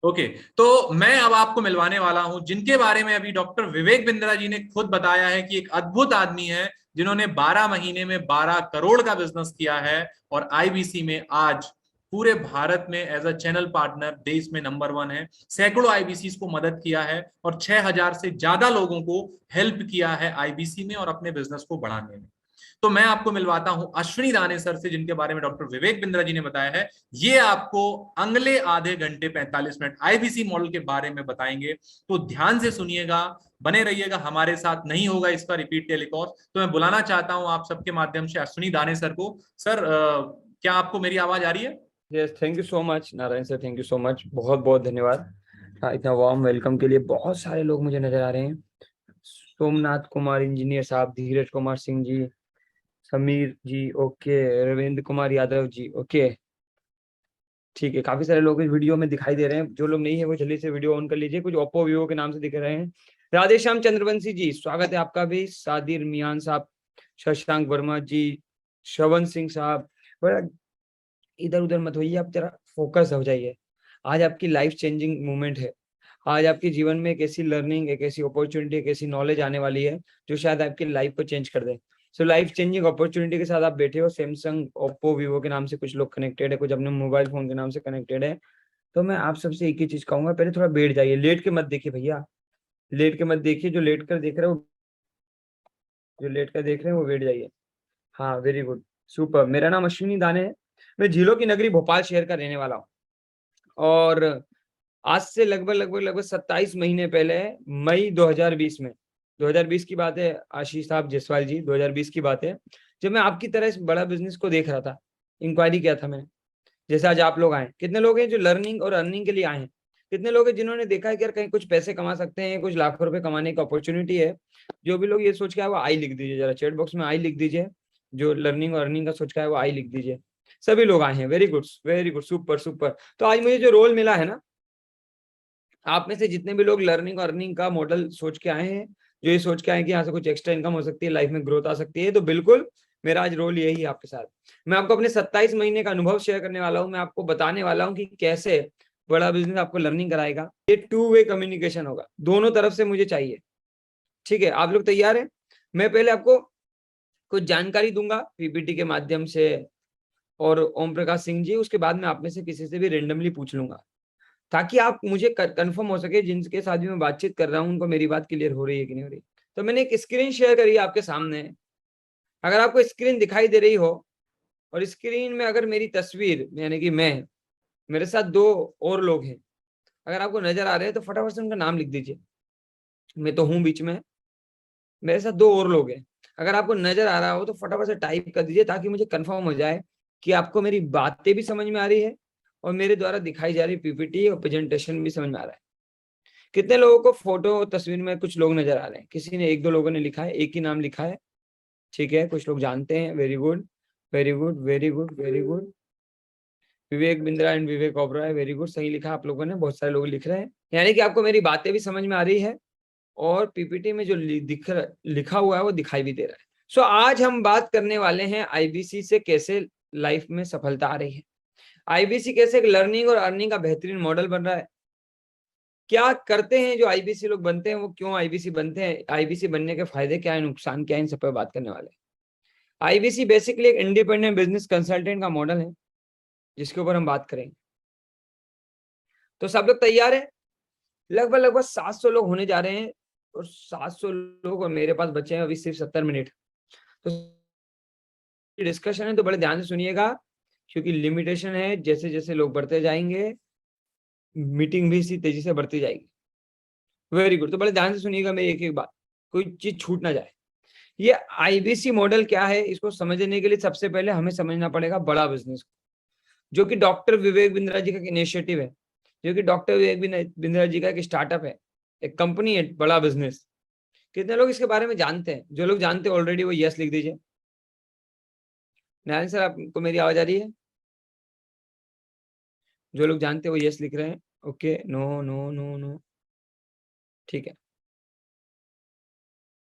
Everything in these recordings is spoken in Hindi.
ओके। तो मैं अब आपको मिलवाने वाला हूं जिनके बारे में अभी डॉक्टर विवेक बिंद्रा जी ने खुद बताया है कि एक अद्भुत आदमी है, जिन्होंने 12 महीने में 12 करोड़ का बिजनेस किया है और आईबीसी में आज पूरे भारत में एज अ चैनल पार्टनर देश में नंबर 1 है। सैकड़ों आईबीसी को मदद किया है और 6000 से ज्यादा लोगों को हेल्प किया है आईबीसी में और अपने बिजनेस को बढ़ाने में। तो मैं आपको मिलवाता हूं अश्विनी दाने सर से, जिनके बारे में डॉक्टर विवेक बिंद्रा जी ने बताया है। ये आपको अगले आधे घंटे 45 मिनट आईबीसी मॉडल के बारे में बताएंगे। तो ध्यान से सुनिएगा, बने रहिएगा हमारे साथ, नहीं होगा इसका रिपीट टेलीकॉस्ट। तो मैं बुलाना चाहता हूं आप सबके माध्यम से अश्विनी दाने सर को। सर, क्या आपको मेरी आवाज आ रही है? Yes, thank you so much Narayan sir, thank you so much, बहुत बहुत धन्यवाद। हाँ, इतना वार्म वेलकम के लिए बहुत सारे लोग मुझे नजर आ रहे हैं। सोमनाथ कुमार इंजीनियर साहब, धीरज कुमार सिंह जी, समीर जी, ओके, रविंद्र कुमार यादव जी, ओके, ठीक है। काफी सारे लोग इस वीडियो में दिखाई दे रहे हैं। जो लोग नहीं है वो जल्दी से वीडियो ऑन कर लीजिए। कुछ ओप्पो वीवो के नाम से दिख रहे हैं। राधेश्याम चंद्रवंशी जी, स्वागत है आपका भी। सादिर मियान साहब, शशांक वर्मा जी, श्रवण सिंह साहब, बड़ा इधर उधर मत होइए, आप जरा फोकस हो जाइए। आज आपकी लाइफ चेंजिंग मोमेंट है। आज आपके जीवन में एक ऐसी लर्निंग, एक ऐसी अपॉर्चुनिटी, एक ऐसी नॉलेज आने वाली है जो शायद आपकी लाइफ को चेंज कर दे। सो लाइफ चेंजिंग अपॉर्चुनिटी के साथ आप बैठे हो। सैमसंग, ओप्पो, वीवो के नाम से कुछ लोग कनेक्टेड है, कुछ अपने मोबाइल फोन के नाम से कनेक्टेड है। तो मैं आप सबसे एक ही चीज कहूंगा, पहले थोड़ा बैठ जाइए। लेट के मत देखिए भैया, लेट के मत देखिए। जो लेट कर देख रहे हो, जो लेट कर देख रहे हैं वो बैठ जाइए। हाँ, वेरी गुड, सुपर। मेरा नाम अश्विनी दाने है। मैं झीलों की नगरी भोपाल शहर का रहने वाला हूँ। और आज से लगभग 27 महीने पहले, मई 2020 में, 2020 की बात है आशीष साहब जयसवाल जी, 2020 की बात है, जब मैं आपकी तरह इस बड़ा बिजनेस को देख रहा था। इंक्वायरी किया था मैंने, जैसे आज आप लोग आए। कितने लोग हैं जो लर्निंग और अर्निंग के लिए आए हैं? कितने लोग हैं जिन्होंने देखा है कि यार कहीं कुछ पैसे कमा सकते हैं, कुछ लाखों रुपए कमाने की अपॉर्चुनिटी है? जो भी लोग ये सोच के आए वो आई लिख दीजिए, जरा चैट बॉक्स में आई लिख दीजिए। जो लर्निंग और अर्निंग का सोच के आए वो आई लिख दीजिए। सभी लोग आए हैं, very good, very good, super super. तो आज मुझे जो रोल मिला है ना, आप में से जितने भी लोग लर्निंग और अर्निंग का मॉडल सोच के आए हैं, जो ये सोच के आए कि यहाँ से कुछ एक्स्ट्रा इनकम हो सकती है, लाइफ में ग्रोथ आ सकती है, तो बिल्कुल मेरा आज रोल यही है आपके साथ। मैं आपको अपने 27 महीने का अनुभव शेयर करने वाला हूँ। मैं आपको बताने वाला हूँ कि कैसे बड़ा बिजनेस आपको लर्निंग कराएगा। ये टू वे कम्युनिकेशन होगा, दोनों तरफ से मुझे चाहिए। ठीक है, आप लोग तैयार हैं? मैं पहले आपको कुछ जानकारी दूंगा पीपीटी के माध्यम से, और ओम प्रकाश सिंह जी, उसके बाद में आप में से किसी से भी रेंडमली पूछ लूंगा, ताकि आप मुझे कंफर्म हो सके जिनके साथ भी मैं बातचीत कर रहा हूं उनको मेरी बात क्लियर हो रही है कि नहीं हो रही। तो मैंने एक स्क्रीन शेयर करी है आपके सामने। अगर आपको स्क्रीन दिखाई दे रही हो, और स्क्रीन में अगर मेरी तस्वीर यानी कि मैं, मेरे साथ दो और लोग हैं, अगर आपको नजर आ रहे हैं तो फटाफट से उनका नाम लिख दीजिए। मैं तो हूं बीच में, मेरे साथ दो और लोग हैं। अगर आपको नजर आ रहा हो तो फटाफट से टाइप कर दीजिए, ताकि मुझे कंफर्म हो जाए कि आपको मेरी बातें भी समझ में आ रही है और मेरे द्वारा दिखाई जा रही पीपीटी और प्रेजेंटेशन भी समझ में आ रहा है। कितने लोगों को फोटो तस्वीर में कुछ लोग नजर आ रहे हैं? किसी ने, एक दो लोगों ने लिखा है, एक ही नाम लिखा है। ठीक है, कुछ लोग जानते हैं, very good, very good, very good, very good. Vivek Bindra and Vivek Oberoi, very good, सही लिखा आप लोगों ने। बहुत सारे लोग लिख रहे हैं, यानी कि आपको मेरी बातें भी समझ में आ रही है और पीपीटी में जो लिखा हुआ है वो दिखाई भी दे रहा है। सो आज हम बात करने वाले हैं आईबीसी से कैसे लाइफ में सफलता आ रही है। आईबीसी कैसे एक लर्निंग और अर्निंग का बेहतरीन मॉडल बन रहा है। क्या करते हैं जो आईबीसी लोग बनते हैं, वो क्यों आईबीसी बनते हैं, आईबीसी बनने के फायदे क्या है, नुकसान क्या है, इन सब पर बात करने वाले हैं। आईबीसी बेसिकली एक इंडिपेंडेंट बिजनेस कंसल्टेंट का मॉडल है, जिसके ऊपर हम बात करेंगे। तो सब लोग तैयार है? लगभग 700 लोग होने जा रहे हैं, और 700 लोग, और मेरे पास बचे हैं अभी सिर्फ 70 मिनट। तो डिस्कशन है, तो बड़े ध्यान से सुनिएगा, क्योंकि लिमिटेशन है। जैसे जैसे लोग बढ़ते जाएंगे, मीटिंग भी इसी तेजी से बढ़ती जाएगी। वेरी गुड, तो बड़े ध्यान से सुनिएगा मेरी एक एक बात, कोई चीज छूट ना जाए। ये आईबीसी मॉडल क्या है, इसको समझने के लिए सबसे पहले हमें समझना पड़ेगा बड़ा बिजनेस, जो कि डॉक्टर विवेक बिंद्रा जी का इनिशिएटिव है, जो कि डॉक्टर विवेक बिंद्रा जी का एक स्टार्टअप है, एक कंपनी है, बड़ा बिजनेस। कितने लोग इसके बारे में जानते हैं? जो लोग जानते हैं ऑलरेडी वो यस लिख दीजिए। नारायण सर, आपको मेरी आवाज आ रही है? जो लोग जानते हैं वो यस लिख रहे हैं। Okay, no no no no, ठीक है,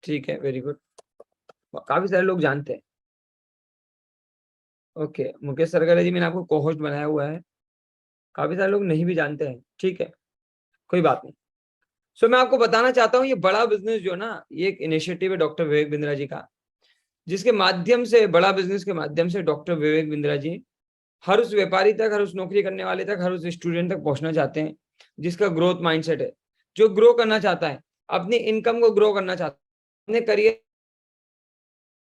ठीक है, वेरी गुड। काफी सारे लोग जानते हैं। ओके, मुकेश सरगरे जी, मैंने आपको कोहोस्ट बनाया हुआ है। काफी सारे लोग नहीं भी जानते हैं, ठीक है। कोई बात नहीं। सो मैं आपको बताना चाहता हूँ, ये बड़ा बिजनेस जो ना, ये एक इनिशिएटिव है डॉक्टर विवेक बिंद्रा जी का, जिसके माध्यम से, बड़ा बिजनेस के माध्यम से डॉक्टर विवेक बिंद्रा जी हर उस व्यापारी तक, हर उस नौकरी करने वाले तक, हर उस स्टूडेंट तक पहुंचना चाहते हैं जिसका ग्रोथ माइंडसेट है, जो ग्रो करना चाहता है, अपनी इनकम को ग्रो करना चाहता है, अपने करियर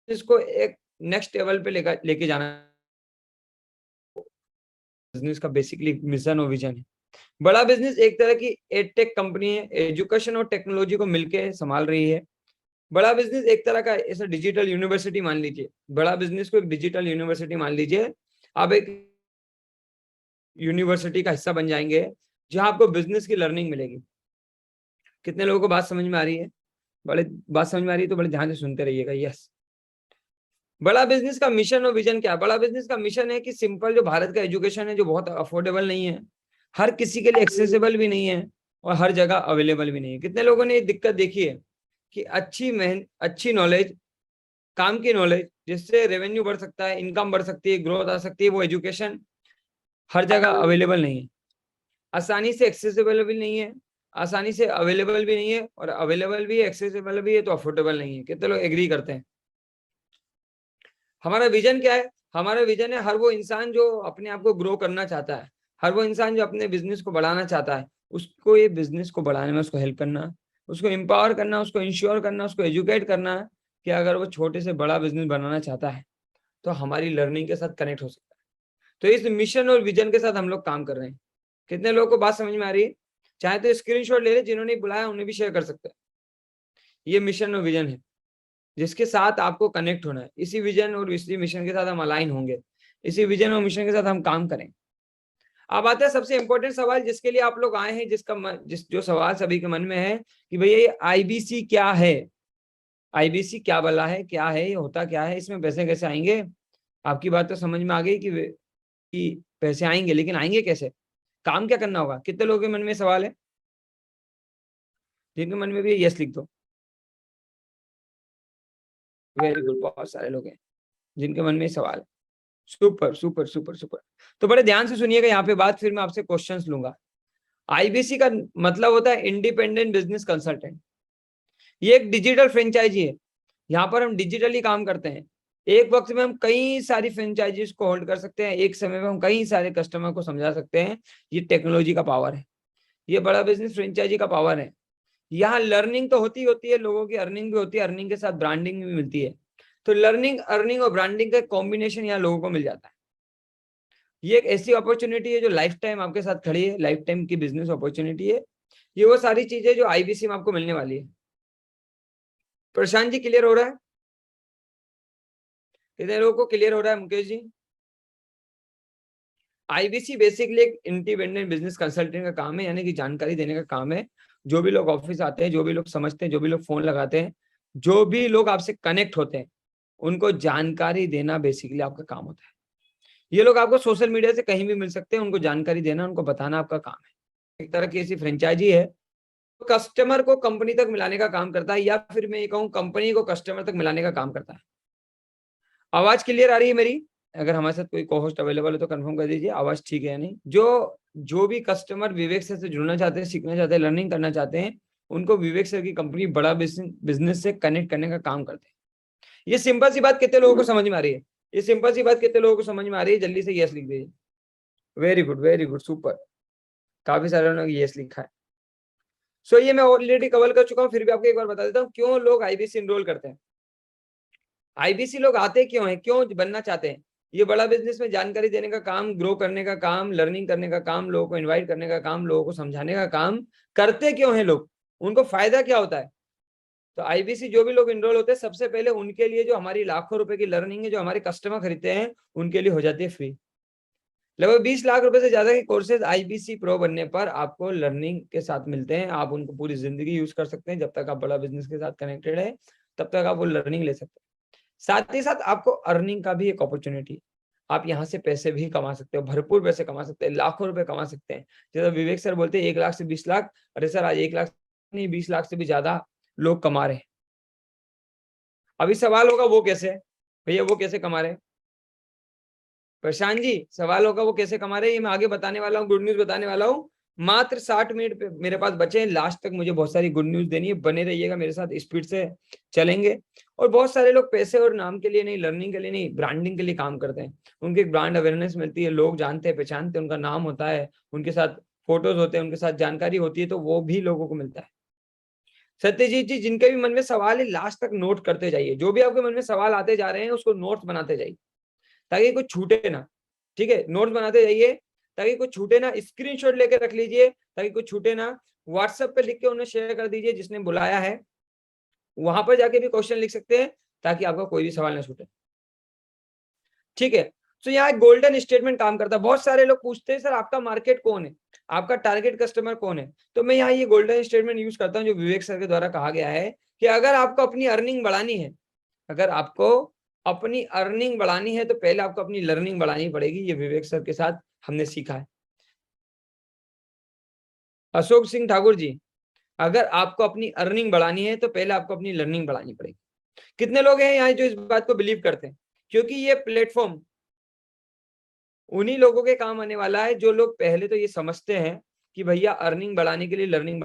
को एक नेक्स्ट लेवल पे लेके जाना। बिजनेस का बेसिकली मिशन और विजन है। बड़ा बिजनेस एक तरह की एडटेक कंपनी है, एजुकेशन और टेक्नोलॉजी को मिलकर संभाल रही है। बड़ा बिजनेस एक तरह का ऐसा डिजिटल यूनिवर्सिटी मान लीजिए, बड़ा बिजनेस को एक डिजिटल यूनिवर्सिटी मान लीजिए। आप एक यूनिवर्सिटी का हिस्सा बन जाएंगे जहां आपको बिजनेस की लर्निंग मिलेगी। कितने लोगों को बात समझ में आ रही है? बड़े बात समझ में आ रही है तो बड़े ध्यान से सुनते रहिएगा। यस, बड़ा बिजनेस का मिशन और विजन क्या है? बड़ा बिजनेस का मिशन है कि सिंपल जो भारत का एजुकेशन है, जो बहुत अफोर्डेबल नहीं है, हर किसी के लिए एक्सेसिबल भी नहीं है और हर जगह अवेलेबल भी नहीं है। कितने लोगों ने ये दिक्कत देखी है कि अच्छी नॉलेज, काम की नॉलेज, जिससे रेवेन्यू बढ़ सकता है, इनकम बढ़ सकती है, ग्रोथ आ सकती है, वो एजुकेशन हर जगह अवेलेबल नहीं है, आसानी से एक्सेसिबल भी नहीं है, आसानी से अवेलेबल भी नहीं है, और अवेलेबल भी है, एक्सेसिबल भी है तो अफोर्डेबल नहीं है। कितने लोग एग्री करते हैं? हमारा विजन क्या है? हमारा विजन है हर वो इंसान जो अपने आप को ग्रो करना चाहता है, हर वो इंसान जो अपने बिजनेस को बढ़ाना चाहता है, उसको ये बिजनेस को बढ़ाने में उसको हेल्प करना, उसको एम्पावर करना, उसको इंश्योर करना, उसको एजुकेट करना कि अगर वो छोटे से बड़ा बिजनेस बनाना चाहता है तो हमारी लर्निंग के साथ कनेक्ट हो सकता है। तो इस मिशन और विजन के साथ हम लोग काम कर रहे हैं। कितने लोगों को बात समझ में आ रही है? चाहे तो स्क्रीनशॉट ले ले, जिन्होंने बुलाया उन्हें भी शेयर कर सकते हैं। ये मिशन और विजन है जिसके साथ आपको कनेक्ट होना है। इसी विजन और इसी मिशन के साथ हम अलाइन होंगे, इसी विजन और मिशन के साथ हम काम करें। अब आता है सबसे इंपॉर्टेंट सवाल जिसके लिए आप लोग आए हैं, जो सवाल सभी के मन में है कि भैया ये आईबीसी क्या है? आईबीसी क्या बला है, क्या है, ये होता क्या है, इसमें पैसे कैसे आएंगे? आपकी बात तो समझ में आ गई कि पैसे आएंगे, लेकिन आएंगे कैसे, काम क्या करना होगा? कितने लोगों के मन में सवाल है? जिनके मन में भी है यस लिख दो। वेरी गुड, बहुत सारे लोग हैं जिनके मन में सवाल है। Super super super super. तो बड़े ध्यान से सुनिएगा यहाँ पे बात, फिर मैं आपसे क्वेश्चंस लूंगा। आईबीसी का मतलब होता है इंडिपेंडेंट बिजनेस कंसल्टेंट। ये एक डिजिटल फ्रेंचाइजी है, यहाँ पर हम डिजिटली काम करते हैं। एक वक्त में हम कई सारी फ्रेंचाइजीज को होल्ड कर सकते हैं, एक समय में हम कई सारे कस्टमर को समझा सकते हैं। ये टेक्नोलॉजी का पावर है, ये बड़ा बिजनेस फ्रेंचाइजी का पावर है। यहाँ लर्निंग तो होती है, लोगों की अर्निंग भी होती है, अर्निंग के साथ ब्रांडिंग भी मिलती है। तो लर्निंग, अर्निंग और ब्रांडिंग का कॉम्बिनेशन यहाँ लोगों को मिल जाता है। ये एक ऐसी अपॉर्चुनिटी है जो लाइफ टाइम आपके साथ खड़ी है, लाइफ टाइम की बिजनेस अपॉर्चुनिटी है। ये वो सारी चीजें जो आईबीसी में आपको मिलने वाली है। प्रशांत जी क्लियर हो रहा है? कितने लोगों को क्लियर हो रहा है? मुकेश जी, आईबीसी बेसिकली एक इंडिपेंडेंट बिजनेस कंसल्टेंट का काम है, यानी कि जानकारी देने का काम है। जो भी लोग ऑफिस आते हैं, जो भी लोग समझते हैं, जो भी लोग फोन लगाते हैं, जो भी लोग आपसे कनेक्ट होते हैं, उनको जानकारी देना बेसिकली आपका काम होता है। ये लोग आपको सोशल मीडिया से कहीं भी मिल सकते हैं, उनको जानकारी देना, उनको बताना आपका काम है। एक तरह की ऐसी फ्रेंचाइजी है, कस्टमर को कंपनी तक मिलाने का काम करता है, या फिर मैं ये कहूँ कंपनी को कस्टमर तक मिलाने का काम करता है। आवाज क्लियर आ रही है मेरी? अगर हमारे साथ कोई को-होस्ट अवेलेबल है तो कंफर्म कर दीजिए आवाज ठीक है या नहीं। जो भी कस्टमर विवेक सर से जुड़ना चाहते हैं, सीखना चाहते हैं, लर्निंग करना चाहते हैं, उनको विवेक सर की कंपनी बड़ा बिजनेस से कनेक्ट करने का काम करते हैं। ये सिंपल सी बात कितने लोगों को समझ में आ रही है? ये सिंपल सी बात कितने लोगों को समझ में आ रही है? जल्दी से यस लिख दीजिए। Very good super. काफी सारे लोगों ने यस लिखा है। सो ये मैं ऑलरेडी कवर कर चुका हूँ, फिर भी आपको एक बार बता देता हूँ क्यों लोग आईबीसी इनरोल करते हैं। आईबीसी लोग आते क्यों हैं, क्यों बनना चाहते हैं? ये बड़ा बिजनेस में जानकारी देने का काम, ग्रो करने का काम, लर्निंग करने का काम, लोगों को इनवाइट करने का काम, लोगों को समझाने का काम करते क्यों हैं लोग? उनको फायदा क्या होता है? तो आईबीसी जो भी लोग इनरोल होते हैं, सबसे पहले उनके लिए जो हमारी लाखों रुपए की लर्निंग है, जो हमारे कस्टमर खरीदते हैं, उनके लिए हो जाती है फ्री। लगभग 20 लाख रुपए से ज्यादा के कोर्सेज आईबीसी प्रो बनने पर आपको लर्निंग के साथ मिलते हैं। आप उनको पूरी जिंदगी यूज कर सकते हैं, जब तक आप बड़ा बिजनेस के साथ कनेक्टेड है तब तक आप वो लर्निंग ले सकते हैं। साथ ही साथ आपको अर्निंग का भी एक अपॉर्चुनिटी, आप यहाँ से पैसे भी कमा सकते हो, भरपूर पैसे कमा सकते हैं, लाखों रुपए कमा सकते हैं। जैसा विवेक सर बोलते हैं 1 लाख से 20 लाख, अरे सर आज 1 लाख नहीं 20 लाख से भी ज्यादा लोग कमा रहे हैं। अभी सवाल होगा वो कैसे? भैया वो कैसे कमा रहे हैं? प्रशांत जी सवाल होगा वो कैसे कमा रहे हैं? ये मैं आगे बताने वाला हूँ, गुड न्यूज बताने वाला हूँ। मात्र 60 मिनट पे मेरे पास बचे हैं। लास्ट तक मुझे बहुत सारी गुड न्यूज देनी है, बने रहिएगा मेरे साथ, स्पीड से चलेंगे। और बहुत सारे लोग पैसे और नाम के लिए नहीं, लर्निंग के लिए नहीं, ब्रांडिंग के लिए काम करते हैं। उनकी एक ब्रांड अवेयरनेस मिलती है, लोग जानते हैं, पहचानते हैं, उनका नाम होता है, उनके साथ फोटोज होते हैं, उनके साथ जानकारी होती है, तो वो भी लोगों को मिलता है। सत्यजीत जी, जिनके भी मन में सवाल है लास्ट तक नोट करते जाइए। जो भी आपके मन में सवाल आते जा रहे हैं उसको नोट्स बनाते जाइए ताकि कुछ छूटे ना। ठीक है, नोट्स बनाते जाइए ताकि कुछ छूटे ना। स्क्रीनशॉट लेके रख लीजिए ताकि कुछ छूटे ना। व्हाट्सएप पे लिख के उन्हें शेयर कर दीजिए जिसने बुलाया है, वहां पर जाके भी क्वेश्चन लिख सकते हैं ताकि आपका कोई भी सवाल ना छूटे। ठीक है, तो यहाँ एक गोल्डन स्टेटमेंट काम करता है। बहुत सारे लोग पूछते हैं सर आपका मार्केट कौन है, आपका टारगेट कस्टमर कौन है। तो मैं यहाँ ये गोल्डन स्टेटमेंट यूज करता हूँ जो विवेक सर के द्वारा कहा गया है कि अगर आपको अपनी अर्निंग बढ़ानी है, अगर आपको अपनी अर्निंग बढ़ानी है तो पहले आपको अपनी लर्निंग बढ़ानी पड़ेगी। ये विवेक सर के साथ हमने सीखा है। अशोक सिंह ठाकुर जी, अगर आपको अपनी अर्निंग बढ़ानी है तो पहले आपको अपनी लर्निंग बढ़ानी पड़ेगी। कितने लोग हैं यहाँ जो इस बात को बिलीव करते हैं? क्योंकि ये प्लेटफॉर्म उन्हीं लोगों के काम आने वाला है जो लोग पहले तो ये समझते हैं कि भैया अर्निंग बढ़ाने के लिए लर्निंग।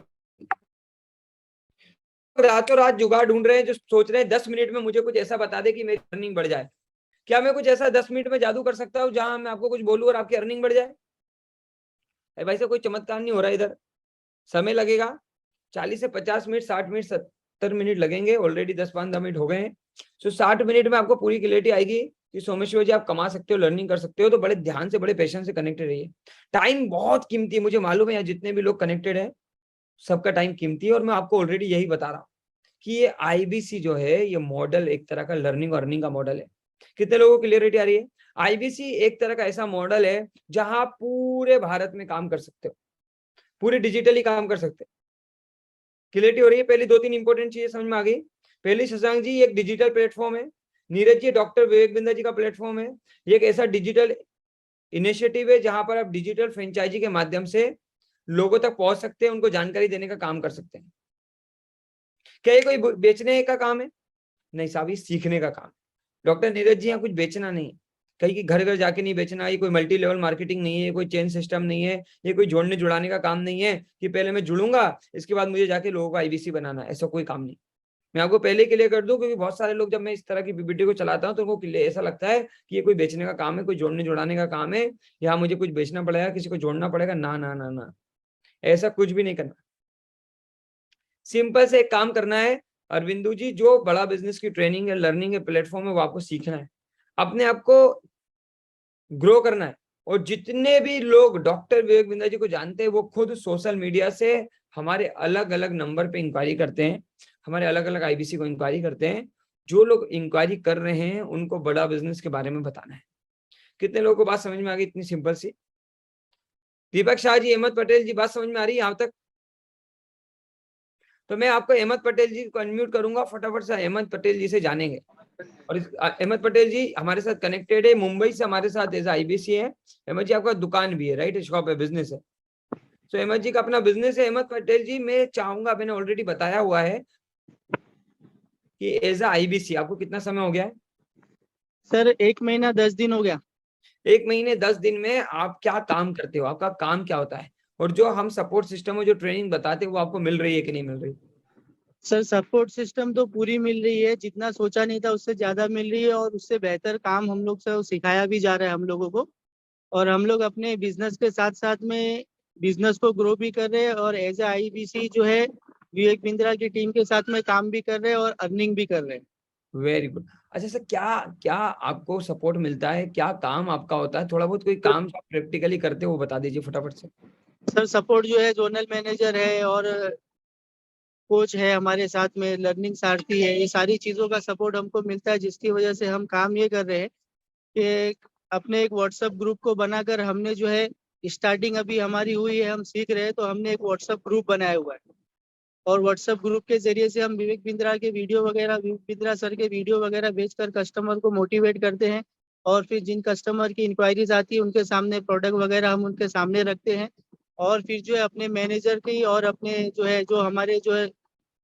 रातों रात जुगाड़ ढूंढ रहे हैं, जो सोच रहे हैं 10 मिनट में मुझे कुछ ऐसा बता दे कि मेरी अर्निंग बढ़ जाए। क्या मैं कुछ ऐसा 10 मिनट में जादू कर सकता हूँ जहां मैं आपको कुछ बोलूं और आपकी अर्निंग बढ़ जाए? भाई साहब, कोई चमत्कार नहीं हो रहा इधर। समय लगेगा 40 से 50 मिनट, 60 मिनट, 70 मिनट लगेंगे। ऑलरेडी 10-15 मिनट हो गए हैं। तो 60 मिनट में आपको पूरी क्लियरिटी आएगी कि सोमेश्वर जी आप कमा सकते हो, लर्निंग कर सकते हो। तो बड़े ध्यान से, बड़े पेशेंस से कनेक्टेड रहिए। टाइम बहुत कीमती है, मुझे मालूम है यहाँ जितने भी लोग कनेक्टेड है सबका टाइम कीमती है। और मैं आपको ऑलरेडी यही बता रहा हूँ कि ये आईबीसी जो है ये मॉडल एक तरह का लर्निंग और अर्निंग का मॉडल है। कितने लोगों को क्लियरिटी आ रही है? आईबीसी एक तरह का ऐसा मॉडल है जहां आप पूरे भारत में काम कर सकते हो, पूरे डिजिटली काम कर सकते हो। क्लियरिटी हो रही है? पहली 2-3 इंपॉर्टेंट चीजें समझ में आ गई। पहली, शशांक जी, एक डिजिटल प्लेटफॉर्म है। नीरज जी, डॉक्टर विवेक बिंद्रा जी का प्लेटफॉर्म है। ये एक ऐसा डिजिटल इनिशिएटिव है जहां पर आप डिजिटल फ्रेंचाइजी के माध्यम से लोगों तक पहुंच सकते हैं, उनको जानकारी देने का काम कर सकते हैं। क्या ये कोई बेचने का काम है? नहीं साहब, ये सीखने का काम। डॉक्टर नीरज जी यहाँ कुछ बेचना नहीं है, कहीं की घर घर जाके नहीं बेचना। ये कोई मल्टी लेवल मार्केटिंग नहीं है, कोई चेन सिस्टम नहीं है, ये कोई जोड़ने जुड़ाने का काम नहीं है कि पहले मैं जुड़ूंगा इसके बाद मुझे जाके लोगों को आईबीसी बनाना है। ऐसा कोई काम नहीं। मैं आपको पहले क्लियर कर दूं, क्योंकि बहुत सारे लोग जब मैं इस तरह की पीपीटी को चलाता हूं तो उनको ऐसा लगता है कि ये कोई बेचने का काम है, कोई जोड़ने जुड़ाने का काम है, यहाँ मुझे कुछ बेचना पड़ेगा, किसी को जोड़ना पड़ेगा। ना ना ना ना, ऐसा कुछ भी नहीं करना। सिंपल से एक काम करना है अरविंदू जी, जो बड़ा बिजनेस की ट्रेनिंग है, लर्निंग है, प्लेटफॉर्म है, वो आपको सीखना है, अपने आप को ग्रो करना है। और जितने भी लोग डॉक्टर विवेक बिंद्रा जी को जानते हैं वो खुद सोशल मीडिया से हमारे अलग अलग नंबर पे इंक्वायरी करते हैं, हमारे अलग अलग आईबीसी को इंक्वायरी करते हैं। जो लोग इंक्वायरी कर रहे हैं उनको बड़ा बिजनेस के बारे में बताना है। कितने लोगों को बात समझ में आ गई? इतनी सिंपल सी। दीपक शाह जी, अहमद पटेल जी, बात समझ में आ रही है यहाँ तक? तो मैं आपको अहमद पटेल जी को अनम्यूट करूंगा, फटाफट से अहमद पटेल जी से जानेंगे। और अहमद पटेल जी हमारे साथ कनेक्टेड है, मुंबई से हमारे साथ एज आईबीसी है। अहमद जी आपका दुकान भी है, राइट? शॉप है, बिजनेस है। तो अहमद जी का अपना बिजनेस है। अहमद पटेल जी, मैं चाहूंगा, मैंने ऑलरेडी बताया हुआ है कि एज आईबीसी आपको कितना समय हो गया है? सर 1 महीना 10 दिन हो गया। 1 महीने 10 दिन में आप क्या काम करते हो, आपका काम क्या होता है? और जो हम सपोर्ट सिस्टम में जो ट्रेनिंग बताते हैं वो आपको मिल रही है कि नहीं मिल रही? सर सपोर्ट सिस्टम तो पूरी मिल रही है, जितना सोचा नहीं था उससे ज्यादा मिल रही है, और उससे बेहतर काम हम लोग से सिखाया भी जा रहा है हम लोगों को। और हम लोग अपने बिजनेस के साथ साथ में बिजनेस को ग्रो भी कर रहे हैं, और एज ए आईबीसी जो है विवेक बिंद्रा की टीम के साथ में काम भी कर रहे हैं और अर्निंग भी कर रहे हैं। Very good. अच्छा सर, क्या क्या आपको सपोर्ट मिलता है, क्या काम आपका होता है? थोड़ा बहुत कोई काम प्रैक्टिकली करते हो वो बता दीजिए फटाफट से। सर सपोर्ट जो है, जोनल मैनेजर है और कोच है हमारे साथ में, लर्निंग सारथी है, ये सारी चीज़ों का सपोर्ट हमको मिलता है, जिसकी वजह से हम काम ये कर रहे हैं कि अपने एक व्हाट्सएप ग्रुप को बनाकर हमने जो है, स्टार्टिंग अभी हमारी हुई है, हम सीख रहे हैं, तो हमने एक व्हाट्सएप ग्रुप बनाया हुआ है। और व्हाट्सएप ग्रुप के जरिए से हम विवेक बिंद्रा के वीडियो वगैरह, विवेक बिंद्रा सर के वीडियो वगैरह भेजकर कस्टमर को मोटिवेट करते हैं। और फिर जिन कस्टमर की इंक्वायरीज आती है उनके सामने प्रोडक्ट वगैरह हम उनके सामने रखते हैं। और फिर जो है अपने मैनेजर की और अपने जो है, जो हमारे जो है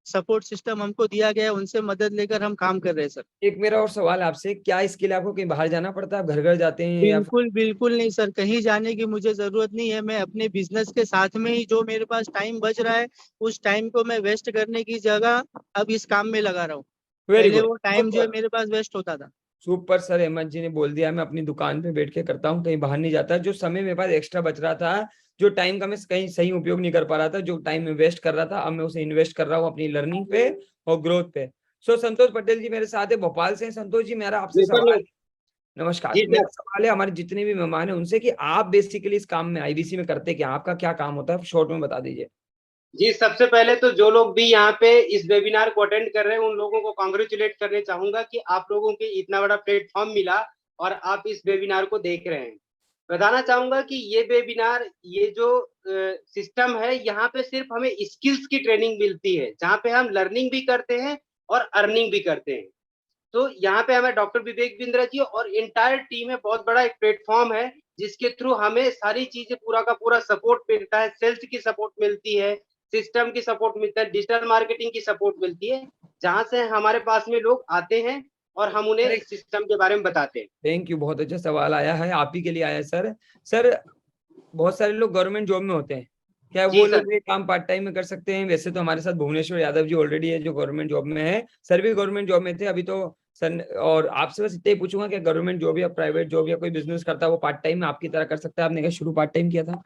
सपोर्ट सिस्टम हमको दिया गया है, उनसे मदद लेकर हम काम कर रहे हैं सर। एक मेरा और सवाल आपसे, क्या इसके लिए आपको कहीं बाहर जाना पड़ता है, आप घर घर जाते हैं या फिर? बिल्कुल बिल्कुल नहीं सर, कहीं जाने की मुझे जरूरत नहीं है। मैं अपने बिजनेस के साथ में ही जो मेरे पास टाइम बच रहा है, उस टाइम को मैं वेस्ट करने की जगह अब इस काम में लगा रहा हूँ। वेरी पहले गुड, वो टाइम जो है मेरे पास वेस्ट होता था। Super sir. अहमद जी ने बोल दिया, मैं अपनी दुकान पे बैठ के करता हूँ, कहीं बाहर नहीं जाता। जो समय मेरे पास एक्स्ट्रा बच रहा था, जो टाइम का मैं कहीं सही उपयोग नहीं कर पा रहा था, जो टाइम में वेस्ट कर रहा था, अब मैं उसे इन्वेस्ट कर रहा हूँ अपनी लर्निंग पे और ग्रोथ पे। सो संतोष पटेल जी मेरे साथ है, भोपाल से। संतोष जी, मेरा आपसे सवाल है। नमस्कार, जी मेरा सर। सवाल है हमारे जितने भी मेहमान है उनसे कि आप बेसिकली इस काम में, आईबीसी में करते क्या, आपका क्या काम होता है, शॉर्ट में बता दीजिए। जी, सबसे पहले तो जो लोग भी यहाँ पे इस वेबिनार को अटेंड कर रहे हैं उन लोगों को कॉन्ग्रेचुलेट करने चाहूंगा कि आप लोगों के इतना बड़ा प्लेटफॉर्म मिला और आप इस वेबिनार को देख रहे हैं। बताना चाहूंगा कि ये वेबिनार, ये जो सिस्टम है, यहाँ पे सिर्फ हमें स्किल्स की ट्रेनिंग मिलती है, जहाँ पे हम लर्निंग भी करते हैं और अर्निंग भी करते हैं। तो यहाँ पे हमें डॉक्टर विवेक बिंद्रा जी और इंटायर टीम है, बहुत बड़ा एक प्लेटफॉर्म है जिसके थ्रू हमें सारी चीजें पूरा का पूरा सपोर्ट मिलता है। सेल्स की सपोर्ट मिलती है, सिस्टम की सपोर्ट मिलता है, डिजिटल मार्केटिंग की सपोर्ट मिलती है, जहां से हमारे पास में लोग आते हैं और हम उन्हें इस सिस्टम के बारे में बताते हैं। थैंक यू, बहुत अच्छा सवाल आया है, आप ही के लिए आया है सर। सर, बहुत सारे लोग गवर्नमेंट जॉब में होते हैं, क्या जी वो सर। लोग ये काम पार्ट टाइम में कर सकते हैं? वैसे तो हमारे साथ भुवनेश्वर यादव जी ऑलरेडी है जो गवर्नमेंट जॉब में है, सर भी गवर्नमेंट जॉब में थे अभी तो। सर, और आपसे बस इतना ही पूछूंगा कि गवर्नमेंट जॉब या प्राइवेट जॉब या कोई बिजनेस करता है वो पार्ट टाइम में आपकी तरह कर सकता है? आपने क्या शुरू पार्ट टाइम किया था?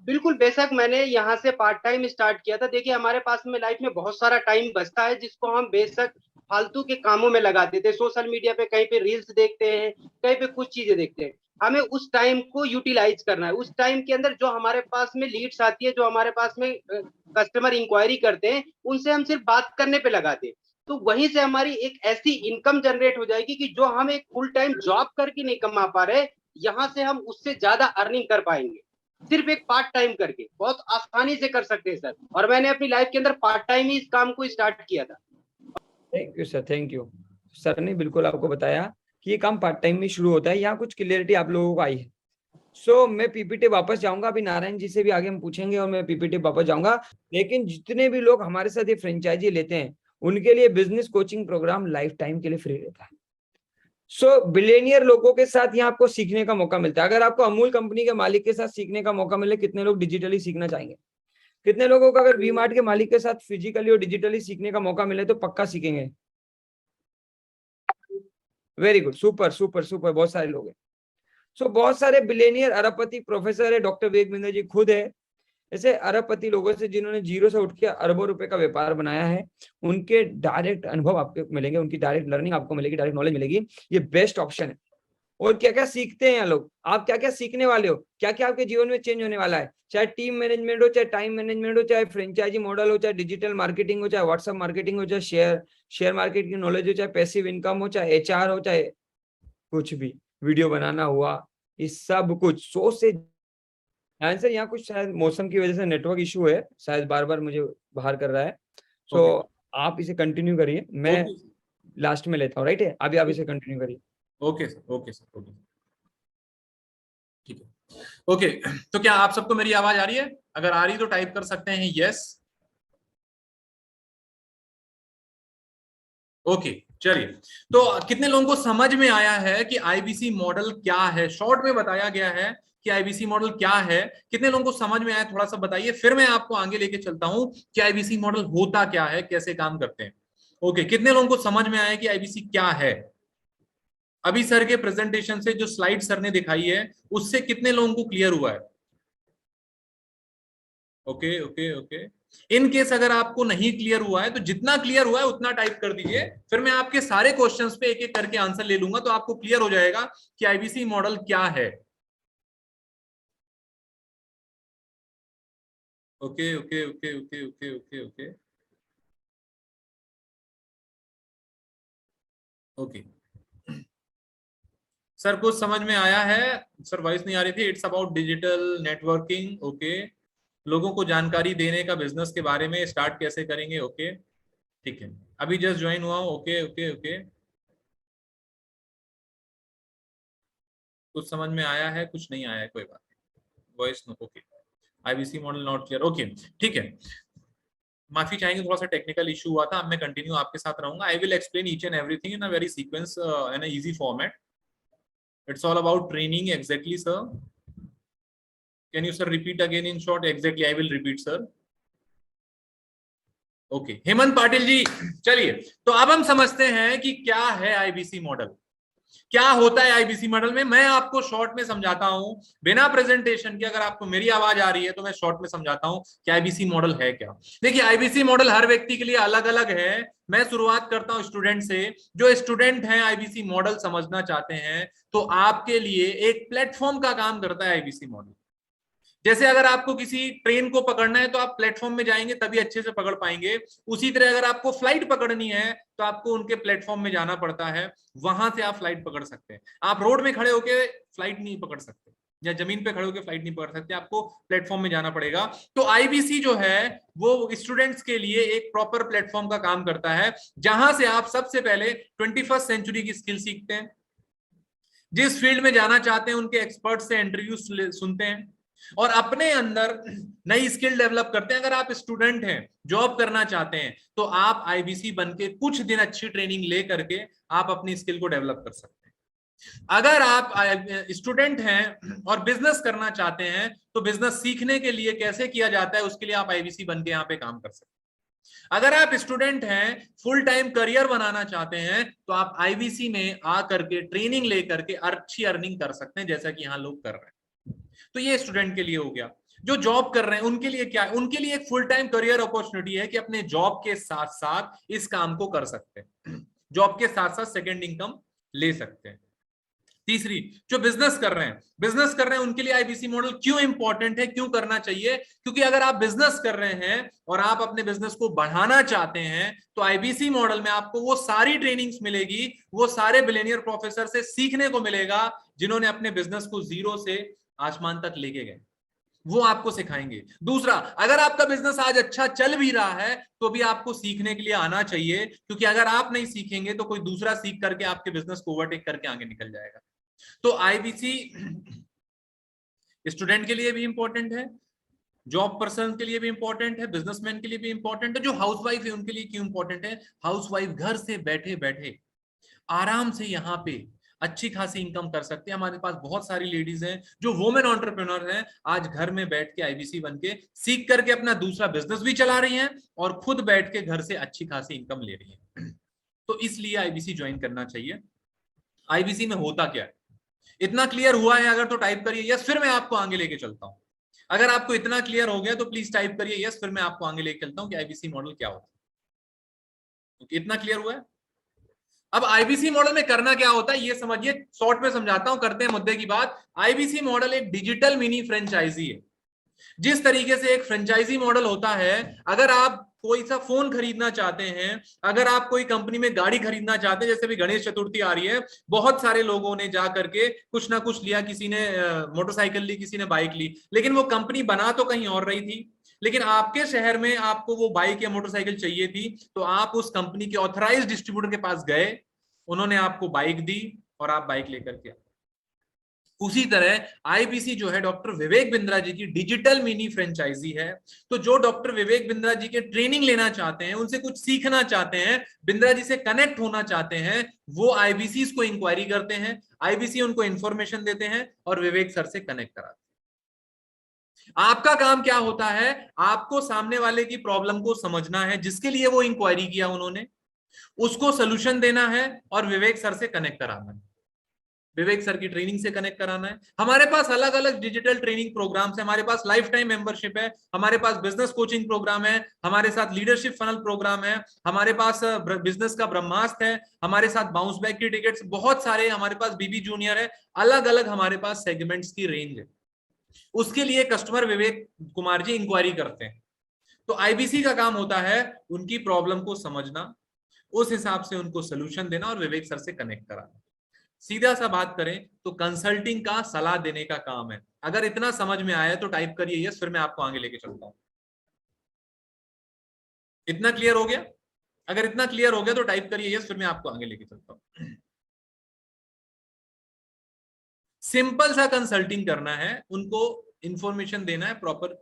बिल्कुल, बेशक मैंने यहाँ से पार्ट टाइम स्टार्ट किया था। देखिए, हमारे पास में लाइफ में बहुत सारा टाइम बचता है जिसको हम बेशक फालतू के कामों में लगा देते हैं। सोशल मीडिया पे कहीं पे रील्स देखते हैं, कहीं पे कुछ चीजें देखते हैं। हमें उस टाइम को यूटिलाइज करना है। उस टाइम के अंदर जो हमारे पास में लीड्स आती है, जो हमारे पास में कस्टमर इंक्वायरी करते हैं, उनसे हम सिर्फ बात करने पे लगा दें, तो वहीं से हमारी एक ऐसी इनकम जनरेट हो जाएगी कि जो हम एक फुल टाइम जॉब करके नहीं कमा पा रहे, यहाँ से हम उससे ज्यादा अर्निंग कर पाएंगे सिर्फ एक पार्ट टाइम करके। बहुत आसानी से कर सकते हैं सर, और मैंने अपनी लाइफ के अंदर पार्ट टाइम ही इस काम को स्टार्ट किया था। Thank you sir, thank you. Sir ने बिल्कुल आपको बताया कि ये काम पार्ट टाइम में शुरू होता है, यहाँ कुछ क्लियरिटी आप लोगों को आई है। सो मैं पीपीटी वापस जाऊंगा, अभी नारायण जी से भी आगे हम पूछेंगे और मैं पीपीटी वापस जाऊंगा। लेकिन जितने भी लोग हमारे साथ ये फ्रेंचाइजी लेते हैं उनके लिए business coaching programme lifetime के लिए फ्री रहता है। सो बिलियनियर लोगों के साथ यहाँ आपको सीखने का मौका मिलता है। अगर आपको अमूल कंपनी के मालिक के साथ सीखने का मौका मिले, कितने लोग डिजिटली सीखना चाहेंगे? कितने लोगों को अगर वी मार्ट के मालिक के साथ फिजिकली और डिजिटली सीखने का मौका मिले तो पक्का सीखेंगे? Very good, super super super, बहुत सारे लोग हैं। सो बहुत सारे बिलियनियर अरबपति प्रोफेसर है, डॉक्टर विवेक बिंद्रा जी खुद है। ऐसे अरबपति लोगों से जिन्होंने जीरो से उठ के अरबों रुपए का व्यापार बनाया है, उनके डायरेक्ट अनुभव आपको मिलेंगे, उनकी डायरेक्ट लर्निंग आपको मिलेगी, डायरेक्ट नॉलेज मिलेगी। ये बेस्ट ऑप्शन है। और क्या क्या सीखते हैं लोग, आप क्या क्या सीखने वाले हो, क्या क्या आपके जीवन में चेंज होने वाला है, चाहे टीम मैनेजमेंट हो, चाहे टाइम मैनेजमेंट हो, चाहे फ्रेंचाइजी मॉडल हो, चाहे डिजिटल मार्केटिंग हो, चाहे व्हाट्सएप मार्केटिंग हो, चाहे शेयर मार्केट की नॉलेज हो, चाहे पैसिव इनकम हो, चाहे एचआर हो, चाहे कुछ भी, वीडियो बनाना हुआ, ये सब कुछ। सोच से आंसर, यहाँ कुछ शायद मौसम की वजह से नेटवर्क इशू है, शायद बार बार मुझे बाहर कर रहा है। सो आप इसे कंटिन्यू करिए, मैं लास्ट में लेता हूँ, राइट है? अभी आप इसे कंटिन्यू करिए। Okay sir, okay sir, okay, ठीक है। ओके, तो क्या आप सबको मेरी आवाज आ रही है? अगर आ रही तो टाइप कर सकते हैं यस। ओके, चलिए। तो कितने लोगों को समझ में आया है कि आईबीसी मॉडल क्या है? शॉर्ट में बताया गया है कि आईबीसी मॉडल क्या है। कितने लोगों को समझ में आया, थोड़ा सा बताइए, फिर मैं आपको आगे लेके चलता हूं कि आईबीसी मॉडल होता क्या है, कैसे काम करते हैं। ओके, कितने लोगों को समझ में आया कि आईबीसी क्या है? अभी सर के प्रेजेंटेशन से जो स्लाइड सर ने दिखाई है उससे कितने लोगों को क्लियर हुआ है? Okay okay okay. In case अगर आपको नहीं क्लियर हुआ है तो जितना क्लियर हुआ है उतना टाइप कर दीजिए, फिर मैं आपके सारे क्वेश्चंस पे एक एक करके आंसर ले लूंगा, तो आपको क्लियर हो जाएगा कि आईबीसी मॉडल क्या है। Okay okay okay okay okay okay okay okay. Sir कुछ समझ में आया है? सर वॉइस नहीं आ रही थी। It's about digital networking. Okay, लोगों को जानकारी देने का बिजनेस के बारे में, स्टार्ट कैसे करेंगे। ओके, ठीक है, अभी जस्ट ज्वाइन हुआ हूँ। ओके ओके ओके, कुछ समझ में आया है, कुछ नहीं आया है, कोई बात नहीं। Voice no, okay. IBC model not clear, okay, ठीक है। माफी चाहेंगे, थोड़ा सा टेक्निकल इशू हुआ था, अब मैं कंटिन्यू आपके साथ रहूंगा। I will explain each and everything in a very sequence in a easy format. It's all about training. Exactly, sir. Can you, sir, repeat again in short? Exactly, I will repeat, sir. Okay, Hemant Patil ji, चलिए तो अब हम समझते हैं कि क्या है आईबीसी मॉडल, क्या होता है आईबीसी मॉडल में। मैं आपको शॉर्ट में समझाता हूं, बिना प्रेजेंटेशन के। अगर आपको मेरी आवाज आ रही है तो मैं शॉर्ट में समझाता हूं कि आईबीसी मॉडल है क्या। देखिए, आईबीसी मॉडल हर व्यक्ति के लिए अलग अलग है। मैं शुरुआत करता हूं स्टूडेंट से। जो स्टूडेंट हैं आईबीसी मॉडल समझना चाहते हैं, तो आपके लिए एक प्लेटफॉर्म का काम करता है आईबीसी मॉडल। जैसे अगर आपको किसी ट्रेन को पकड़ना है तो आप प्लेटफॉर्म में जाएंगे तभी अच्छे से पकड़ पाएंगे। उसी तरह अगर आपको फ्लाइट पकड़नी है तो आपको उनके प्लेटफॉर्म में जाना पड़ता है, वहां से आप फ्लाइट पकड़ सकते हैं। आप रोड में खड़े होकर फ्लाइट नहीं पकड़ सकते, या जमीन पे खड़े होकर फ्लाइट नहीं पकड़ सकते, आपको प्लेटफॉर्म में जाना पड़ेगा। तो आईबीसी जो है वो स्टूडेंट्स के लिए एक प्रॉपर प्लेटफॉर्म का काम करता है, जहां से आप सबसे पहले 21st सेंचुरी की स्किल सीखते हैं। जिस फील्ड में जाना चाहते हैं उनके एक्सपर्ट से इंटरव्यू सुनते हैं और अपने अंदर नई स्किल डेवलप करते हैं। अगर आप स्टूडेंट हैं, जॉब करना चाहते हैं, तो आप आईबीसी बनके कुछ दिन अच्छी ट्रेनिंग ले करके आप अपनी स्किल को डेवलप कर सकते हैं। अगर आप स्टूडेंट हैं और बिजनेस करना चाहते हैं, तो बिजनेस सीखने के लिए कैसे किया जाता है उसके लिए आप आईबीसी बनके यहाँ पे काम कर सकते हैं। अगर आप स्टूडेंट हैं, फुल टाइम करियर बनाना चाहते हैं, तो आप आईबीसी में आकर के ट्रेनिंग लेकर के अच्छी अर्निंग कर सकते हैं, जैसा कि यहाँ लोग कर रहे हैं। तो ये स्टूडेंट के लिए हो गया। जो जॉब कर रहे हैं उनके लिए क्या है? उनके लिए एक फुल टाइम करियर अपॉर्चुनिटी है कि अपने जॉब के साथ साथ इस काम को कर सकते हैं, जॉब के साथ साथ सेकेंड इनकम ले सकते हैं। तीसरी, जो बिजनेस कर रहे हैं उनके लिए आईबीसी मॉडल क्यों इंपॉर्टेंट है, क्यों करना चाहिए? क्योंकि अगर आप बिजनेस कर रहे हैं और आप अपने बिजनेस को बढ़ाना चाहते हैं, तो आईबीसी मॉडल में आपको वो सारी ट्रेनिंग्स मिलेगी, वो सारे बिलियनियर प्रोफेसर से सीखने को मिलेगा जिन्होंने अपने बिजनेस को जीरो से आसमान तक लेके गए, वो आपको सिखाएंगे। दूसरा, अगर आपका बिजनेस आज अच्छा चल भी रहा है तो भी आपको सीखने के लिए आना चाहिए, क्योंकि अगर आप नहीं सीखेंगे तो कोई दूसरा सीख करके आपके बिजनेस को ओवरटेक करके आगे निकल जाएगा। तो आईबीसी स्टूडेंट के लिए भी इंपॉर्टेंट है, जॉब पर्सन के लिए भी इंपॉर्टेंट है, बिजनेसमैन के लिए भी इंपॉर्टेंट है। जो हाउसवाइफ है उनके लिए क्यों इंपॉर्टेंट है? हाउसवाइफ घर से बैठे बैठे आराम से यहाँ पे अच्छी खासी इनकम कर सकते हैं। हमारे पास बहुत सारी लेडीज हैं जो वुमेन एंटरप्रेन्योर हैं, आज घर में बैठ के आईबीसी बन के सीख करके अपना दूसरा बिजनेस भी चला रही हैं और खुद बैठ के घर से अच्छी खासी इनकम ले रही हैं। तो इसलिए आईबीसी ज्वाइन करना चाहिए। आईबीसी में होता क्या है, इतना क्लियर हुआ है अगर तो टाइप करिए यस, फिर मैं आपको आगे लेके चलता हूं। अगर आपको इतना क्लियर हो गया तो प्लीज टाइप करिए यस, फिर मैं आपको आगे लेके चलता हूं कि आईबीसी मॉडल क्या होता है। इतना क्लियर हुआ है? अब आईबीसी मॉडल में करना क्या होता है ये समझिए, शॉर्ट में समझाता हूं, करते हैं मुद्दे की बात। आईबीसी मॉडल एक डिजिटल मिनी फ्रेंचाइजी है। जिस तरीके से एक फ्रेंचाइजी मॉडल होता है, अगर आप कोई सा फोन खरीदना चाहते हैं, अगर आप कोई कंपनी में गाड़ी खरीदना चाहते हैं, जैसे भी गणेश चतुर्थी आ रही है, बहुत सारे लोगों ने जा करके कुछ ना कुछ लिया, किसी ने मोटरसाइकिल ली, किसी ने बाइक ली, लेकिन वो कंपनी बना तो कहीं और रही थी। लेकिन आपके शहर में आपको वो बाइक या मोटरसाइकिल चाहिए थी, तो आप उस कंपनी के ऑथराइज्ड डिस्ट्रीब्यूटर के पास गए, उन्होंने आपको बाइक दी और आप बाइक लेकर के। उसी तरह आईबीसी जो है डॉक्टर विवेक बिंद्रा जी की डिजिटल मिनी फ्रेंचाइजी है। तो जो डॉक्टर विवेक बिंद्रा जी के ट्रेनिंग लेना चाहते हैं, उनसे कुछ सीखना चाहते हैं, बिंद्रा जी से कनेक्ट होना चाहते हैं, वो आईबीसी को इंक्वायरी करते हैं, आईबीसी उनको इंफॉर्मेशन देते हैं और विवेक सर से कनेक्ट कराते हैं। आपका काम क्या होता है? आपको सामने वाले की प्रॉब्लम को समझना है, जिसके लिए वो इंक्वायरी किया उन्होंने, उसको सोल्यूशन देना है और विवेक सर से कनेक्ट कराना है, विवेक सर की ट्रेनिंग से कनेक्ट कराना है। हमारे पास अलग अलग डिजिटल ट्रेनिंग प्रोग्राम्स है, हमारे पास लाइफ टाइम मेंबरशिप है, हमारे पास बिजनेस कोचिंग प्रोग्राम है, हमारे साथ लीडरशिप फनल प्रोग्राम है, हमारे पास बिजनेस का ब्रह्मास्त्र है, हमारे साथ बाउंस बैक की टिकट्स बहुत सारे, हमारे पास बीबी जूनियर है, अलग अलग हमारे पास सेगमेंट्स की रेंज है। उसके लिए कस्टमर विवेक कुमार जी इंक्वायरी करते हैं। तो आईबीसी का काम होता है उनकी प्रॉब्लम को समझना, उस हिसाब से उनको सोल्यूशन देना और विवेक सर से कनेक्ट कराना। सीधा सा बात करें तो कंसल्टिंग का सलाह देने का काम है। अगर इतना समझ में आया तो टाइप करिए यस, फिर मैं आपको आगे लेके चलता हूं। इतना क्लियर हो गया? अगर इतना क्लियर हो गया तो टाइप करिए यस, फिर मैं आपको आगे लेके चलता हूं। सिंपल सा कंसल्टिंग करना है, उनको इंफॉर्मेशन देना है प्रॉपर।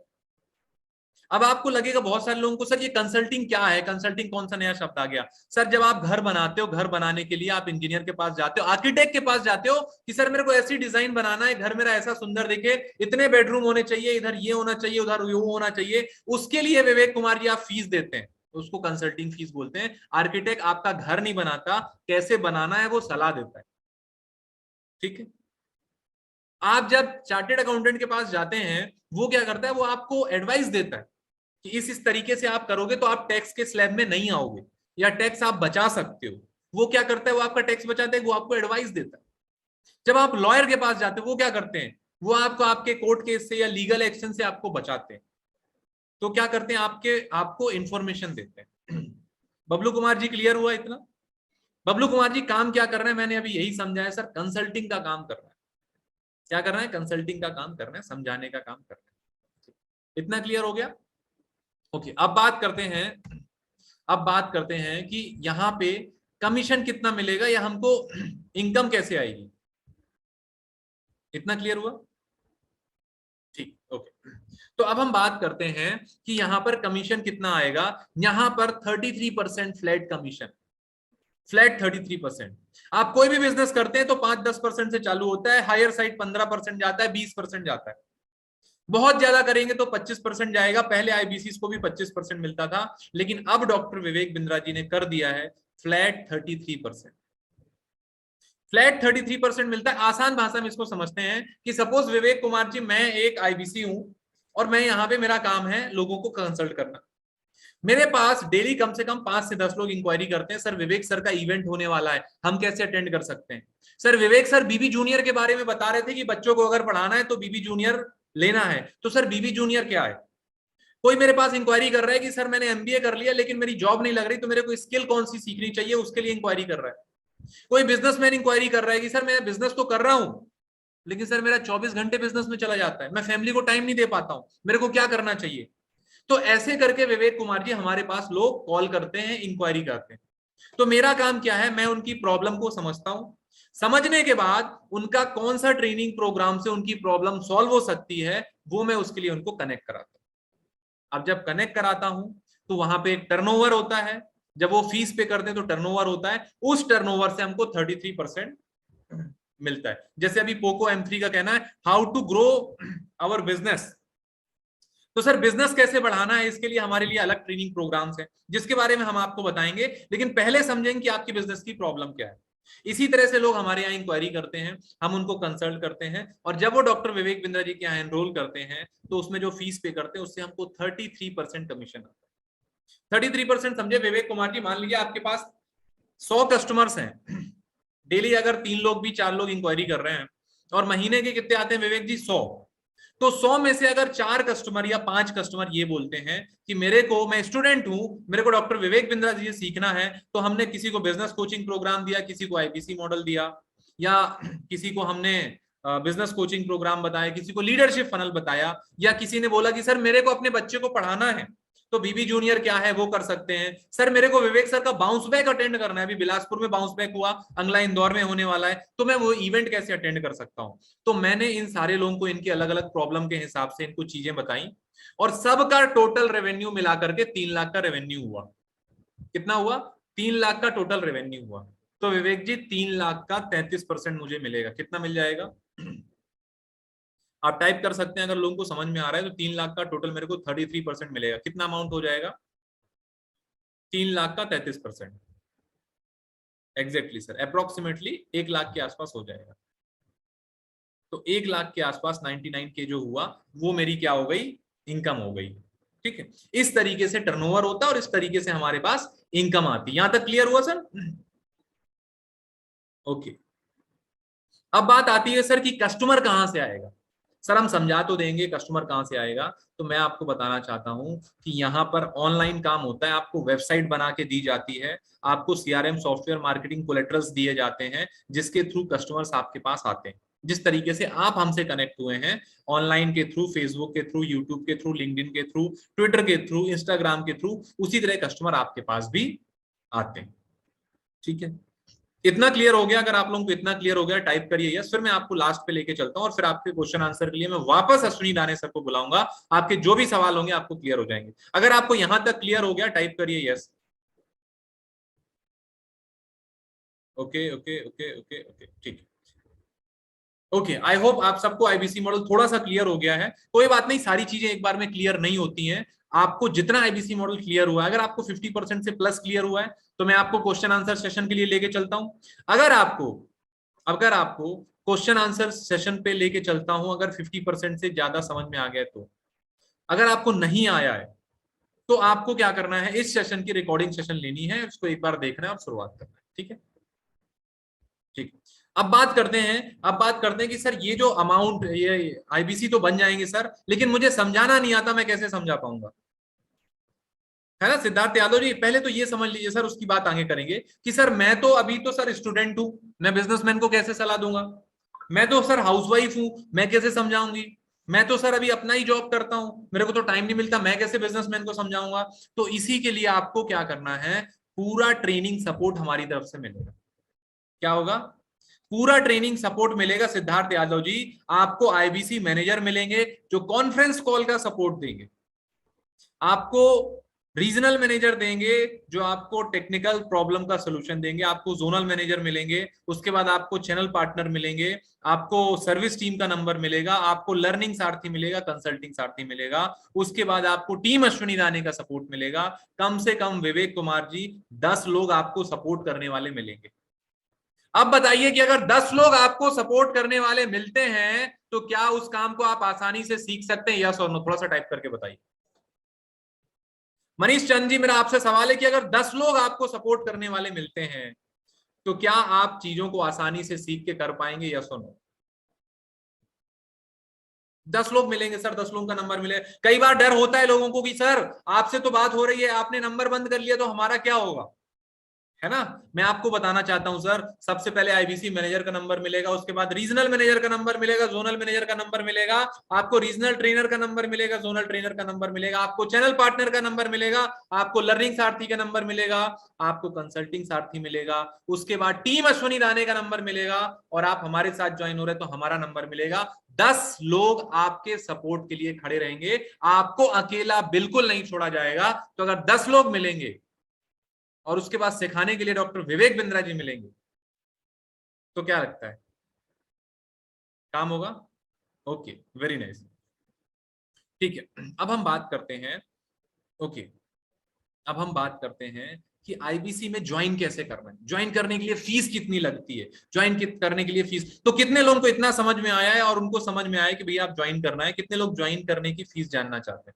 अब आपको लगेगा बहुत सारे लोगों को, सर ये कंसल्टिंग क्या है, कंसल्टिंग कौन सा नया शब्द आ गया। सर जब आप घर बनाते हो, घर बनाने के लिए आप इंजीनियर के पास जाते हो, आर्किटेक्ट के पास जाते हो कि सर मेरे को ऐसी डिजाइन बनाना है, घर मेरा ऐसा सुंदर दिखे, इतने बेडरूम होने चाहिए, इधर ये होना चाहिए, उधर वो होना चाहिए, उसके लिए विवेक कुमार जी आप फीस देते हैं, उसको कंसल्टिंग फीस बोलते हैं। आर्किटेक्ट आपका घर नहीं बनाता, कैसे बनाना है वो सलाह देता है, ठीक है। आप जब चार्टेड अकाउंटेंट के पास जाते हैं, वो क्या करता है, वो आपको एडवाइस देता है कि इस तरीके से आप करोगे तो आप टैक्स के स्लैब में नहीं आओगे, या टैक्स आप बचा सकते हो। वो क्या करता है, वो आपका टैक्स बचाते हैं, वो आपको एडवाइस देता है। जब आप लॉयर के पास जाते हो, वो क्या करते हैं, वो आपको आपके कोर्ट केस से या लीगल एक्शन से आपको बचाते हैं। तो क्या करते हैं, आपको इंफॉर्मेशन देते हैं। बबलू कुमार जी क्लियर हुआ इतना? बबलू कुमार जी काम क्या कर रहे हैं, मैंने अभी यही समझाया सर, कंसल्टिंग का काम कर रहा है। क्या करना है, कंसल्टिंग का काम करना है, समझाने का काम करना है। इतना क्लियर हो गया? ओके, अब बात करते हैं कि यहां पे कमीशन कितना मिलेगा या हमको इनकम कैसे आएगी। इतना क्लियर हुआ? ठीक, ओके। तो अब हम बात करते हैं कि यहां पर कमीशन कितना आएगा। यहां पर 33% फ्लैट कमीशन, फ्लैट 33%। आप कोई भी बिजनेस करते हैं तो 5-10% से चालू होता है, हायर साइड 15% जाता है, 20% जाता है, बहुत ज्यादा करेंगे तो 25% जाएगा। पहले आईबीसी को भी 25% मिलता था, लेकिन अब डॉक्टर विवेक बिंद्रा जी ने कर दिया है फ्लैट 33%। फ्लैट 33% मिलता है। आसान भाषा में इसको समझते हैं कि सपोज विवेक कुमार जी, मैं एक आईबीसी हूं और मैं यहाँ पे, मेरा काम है लोगों को कंसल्ट करना। मेरे पास डेली कम से कम 5 से 10 लोग इंक्वायरी करते हैं, सर विवेक सर का इवेंट होने वाला है, हम कैसे अटेंड कर सकते हैं। सर विवेक सर बीबी जूनियर के बारे में बता रहे थे कि बच्चों को अगर पढ़ाना है तो बीबी जूनियर लेना है, तो सर बीबी जूनियर क्या है। कोई मेरे पास इंक्वायरी कर रहा है कि सर मैंने एमबीए कर लिया लेकिन मेरी जॉब नहीं लग रही, तो मेरे को स्किल कौन सी सीखनी चाहिए, उसके लिए इंक्वायरी कर रहा है। कोई बिजनेसमैन इंक्वायरी कर रहा है कि सर मैं बिजनेस तो कर रहा हूं लेकिन सर मेरा 24 घंटे बिजनेस में चला जाता है, मैं फैमिली को टाइम नहीं दे पाता हूं, मेरे को क्या करना चाहिए। तो ऐसे करके विवेक कुमार जी हमारे पास लोग कॉल करते हैं, इंक्वायरी करते हैं। तो मेरा काम क्या है, मैं उनकी प्रॉब्लम को समझता हूं, समझने के बाद उनका कौन सा ट्रेनिंग प्रोग्राम से उनकी प्रॉब्लम सॉल्व हो सकती है, वो मैं उसके लिए उनको कनेक्ट कराता हूं। अब जब कनेक्ट कराता हूं तो वहां पे एक टर्नओवर होता है, जब वो फीस पे करते हैं तो टर्नओवर होता है, उस टर्नओवर से हमको 33% मिलता है। जैसे अभी पोको M3 का कहना है how to grow our business. तो सर बिजनेस कैसे बढ़ाना है, इसके लिए हमारे लिए अलग ट्रेनिंग प्रोग्राम्स हैं जिसके बारे में हम आपको बताएंगे, लेकिन पहले समझेंगे कि आपकी बिजनेस की प्रॉब्लम क्या है। इसी तरह से लोग हमारे यहाँ इंक्वायरी करते हैं, हम उनको कंसल्ट करते हैं, और जब वो डॉक्टर विवेक बिंद्रा जी के यहाँ एनरोल करते हैं तो उसमें जो फीस पे करते हैं उससे हमको 33% कमीशन आता है। 33% समझे विवेक कुमार जी, मान लीजिए आपके पास 100 कस्टमर्स हैं, डेली अगर 3 लोग भी 4 लोग इंक्वायरी कर रहे हैं और महीने के कितने आते हैं विवेक जी, 100। तो 100 में से अगर 4 कस्टमर या 5 कस्टमर ये बोलते हैं कि मैं स्टूडेंट हूं, मेरे को डॉक्टर विवेक बिंद्रा जी से सीखना है, तो हमने किसी को बिजनेस कोचिंग प्रोग्राम दिया, किसी को आईबीसी मॉडल दिया, या किसी को हमने बिजनेस कोचिंग प्रोग्राम बताया, किसी को लीडरशिप फनल बताया, या किसी ने बोला कि सर मेरे को अपने बच्चे को पढ़ाना है तो बीबी जूनियर क्या है वो कर सकते हैं। सर मेरे को विवेक सर का बाउंस बैक अटेंड करना है, अभी बिलासपुर में बाउंस बैक हुआ, अगला इंदौर में होने वाला है, तो मैं वो इवेंट कैसे अटेंड कर सकता हूं। तो मैंने इन सारे लोगों को इनकी अलग अलग प्रॉब्लम के हिसाब से इनको चीजें बताई, और सबका टोटल रेवेन्यू मिलाकर के 3 लाख का रेवेन्यू हुआ। कितना हुआ? 3 लाख का टोटल रेवेन्यू हुआ। तो विवेक जी 3 लाख का 33% मुझे मिलेगा। कितना मिल जाएगा आप टाइप कर सकते हैं, अगर लोगों को समझ में आ रहा है तो 3 लाख का टोटल मेरे को 33% मिलेगा। कितना अमाउंट हो जाएगा? 3 लाख का 33%। एग्जैक्टली सर, अप्रोक्सीमेटली 1 लाख के आसपास हो जाएगा। तो 1 लाख के आसपास 99K जो हुआ वो मेरी क्या हो गई? इनकम हो गई। ठीक है, इस तरीके से टर्नओवर होता है और इस तरीके से हमारे पास इनकम आती है। यहां तक क्लियर हुआ सर? ओके, अब बात आती है सर कि कस्टमर कहां से आएगा। सर हम समझा तो देंगे कस्टमर कहां से आएगा, तो मैं आपको बताना चाहता हूं कि यहाँ पर ऑनलाइन काम होता है, आपको वेबसाइट बना के दी जाती है, आपको CRM सॉफ्टवेयर मार्केटिंग कोलेटरल्स दिए जाते हैं जिसके थ्रू कस्टमर्स आपके पास आते हैं। जिस तरीके से आप हमसे कनेक्ट हुए हैं ऑनलाइन के थ्रू, फेसबुक के थ्रू, यूट्यूब के थ्रू, लिंक्डइन के थ्रू, ट्विटर के थ्रू, इंस्टाग्राम के थ्रू, उसी तरह कस्टमर आपके पास भी आते हैं। ठीक है, इतना क्लियर हो गया? अगर आप लोगों को इतना क्लियर हो गया टाइप करिए यस, फिर मैं आपको लास्ट पे लेके चलता हूं और फिर आपके क्वेश्चन आंसर के लिए मैं वापस अश्विनी दाने सर को बुलाऊंगा। आपके जो भी सवाल होंगे आपको क्लियर हो जाएंगे। अगर आपको यहां तक क्लियर हो गया टाइप करिए yes. Okay okay okay okay okay, ठीक है। ओके, आई होप आप सबको आईबीसी मॉडल थोड़ा सा क्लियर हो गया है। कोई बात नहीं, सारी चीजें एक बार में क्लियर नहीं होती हैं। आपको जितना आईबीसी मॉडल क्लियर हुआ है, अगर आपको 50% से प्लस क्लियर हुआ है तो मैं आपको क्वेश्चन आंसर सेशन के लिए लेके चलता हूं। अगर आपको क्वेश्चन आंसर सेशन पे लेके चलता हूं, अगर 50% से ज्यादा समझ में आ गया तो, अगर आपको नहीं आया है तो आपको क्या करना है, इस सेशन की रिकॉर्डिंग सेशन लेनी है, उसको एक बार देखना है और शुरुआत करना है। ठीक है, ठीक। अब बात करते हैं कि सर ये जो अमाउंट, ये आईबीसी तो बन जाएंगे सर, लेकिन मुझे समझाना नहीं आता, मैं कैसे समझा पाऊंगा? है ना सिद्धार्थ यादव जी, पहले तो ये समझ लीजिए सर, उसकी बात आगे करेंगे कि सर मैं तो अभी तो सर स्टूडेंट हूं, मैं बिजनेसमैन को कैसे सलाह दूंगा? मैं तो सर हाउसवाइफ हूं, मैं कैसे समझाऊंगी? मैं तो सर अभी अपना ही जॉब करता हूं, मेरे को तो टाइम नहीं मिलता, मैं कैसे बिजनेसमैन को समझाऊंगा? तो इसी के लिए आपको क्या करना है, पूरा ट्रेनिंग सपोर्ट हमारी तरफ से मिलेगा। क्या होगा? पूरा ट्रेनिंग सपोर्ट मिलेगा सिद्धार्थ यादव जी। आपको आईबीसी मैनेजर मिलेंगे जो कॉन्फ्रेंस कॉल का सपोर्ट देंगे, आपको रीजनल मैनेजर देंगे जो आपको टेक्निकल प्रॉब्लम का सोल्यूशन देंगे, आपको जोनल मैनेजर मिलेंगे, उसके बाद आपको चैनल पार्टनर मिलेंगे, आपको सर्विस टीम का नंबर मिलेगा, आपको लर्निंग सारथी मिलेगा, कंसल्टिंग सारथी मिलेगा, उसके बाद आपको टीम अश्विनी दाने का सपोर्ट मिलेगा। कम से कम विवेक कुमार जी 10 लोग आपको सपोर्ट करने वाले मिलेंगे। अब बताइए कि अगर 10 लोग आपको सपोर्ट करने वाले मिलते हैं तो क्या उस काम को आप आसानी से सीख सकते हैं? यस और नो, थोड़ा सा टाइप करके बताइए। मनीष चंद जी, मेरा आपसे सवाल है कि अगर 10 लोग आपको सपोर्ट करने वाले मिलते हैं तो क्या आप चीजों को आसानी से सीख के कर पाएंगे? यस और नो। 10 लोग मिलेंगे सर, 10 लोगों का नंबर मिले। कई बार डर होता है लोगों को कि सर आपसे तो बात हो रही है, आपने नंबर बंद कर लिया तो हमारा क्या होगा, है ना? मैं आपको बताना चाहता हूं सर, सबसे पहले आईबीसी मैनेजर का नंबर मिलेगा, उसके बाद रीजनल मैनेजर का नंबर मिलेगा, जोनल मैनेजर का नंबर मिलेगा, आपको रीजनल ट्रेनर का नंबर मिलेगा, जोनल ट्रेनर का नंबर मिलेगा, आपको चैनल पार्टनर का नंबर मिलेगा, आपको लर्निंग सारथी का नंबर मिलेगा, आपको कंसल्टिंग सारथी मिलेगा, उसके बाद टीम अश्विनी दाने का नंबर मिलेगा, और आप हमारे साथ ज्वाइन हो रहे तो हमारा नंबर मिलेगा। 10 लोग आपके सपोर्ट के लिए खड़े रहेंगे, आपको अकेला बिल्कुल नहीं छोड़ा जाएगा। तो अगर 10 लोग मिलेंगे और उसके बाद सिखाने के लिए डॉक्टर विवेक बिंद्रा जी मिलेंगे तो क्या लगता है, काम होगा? Okay, very nice. ठीक है, अब हम बात करते हैं, ओके, अब हम बात करते हैं कि आईबीसी में ज्वाइन कैसे करना है, ज्वाइन करने के लिए फीस कितनी लगती है, ज्वाइन करने के लिए फीस। तो कितने लोगों को इतना समझ में आया है और उनको समझ में आया कि भैया आप ज्वाइन करना है? कितने लोग ज्वाइन करने की फीस जानना चाहते हैं?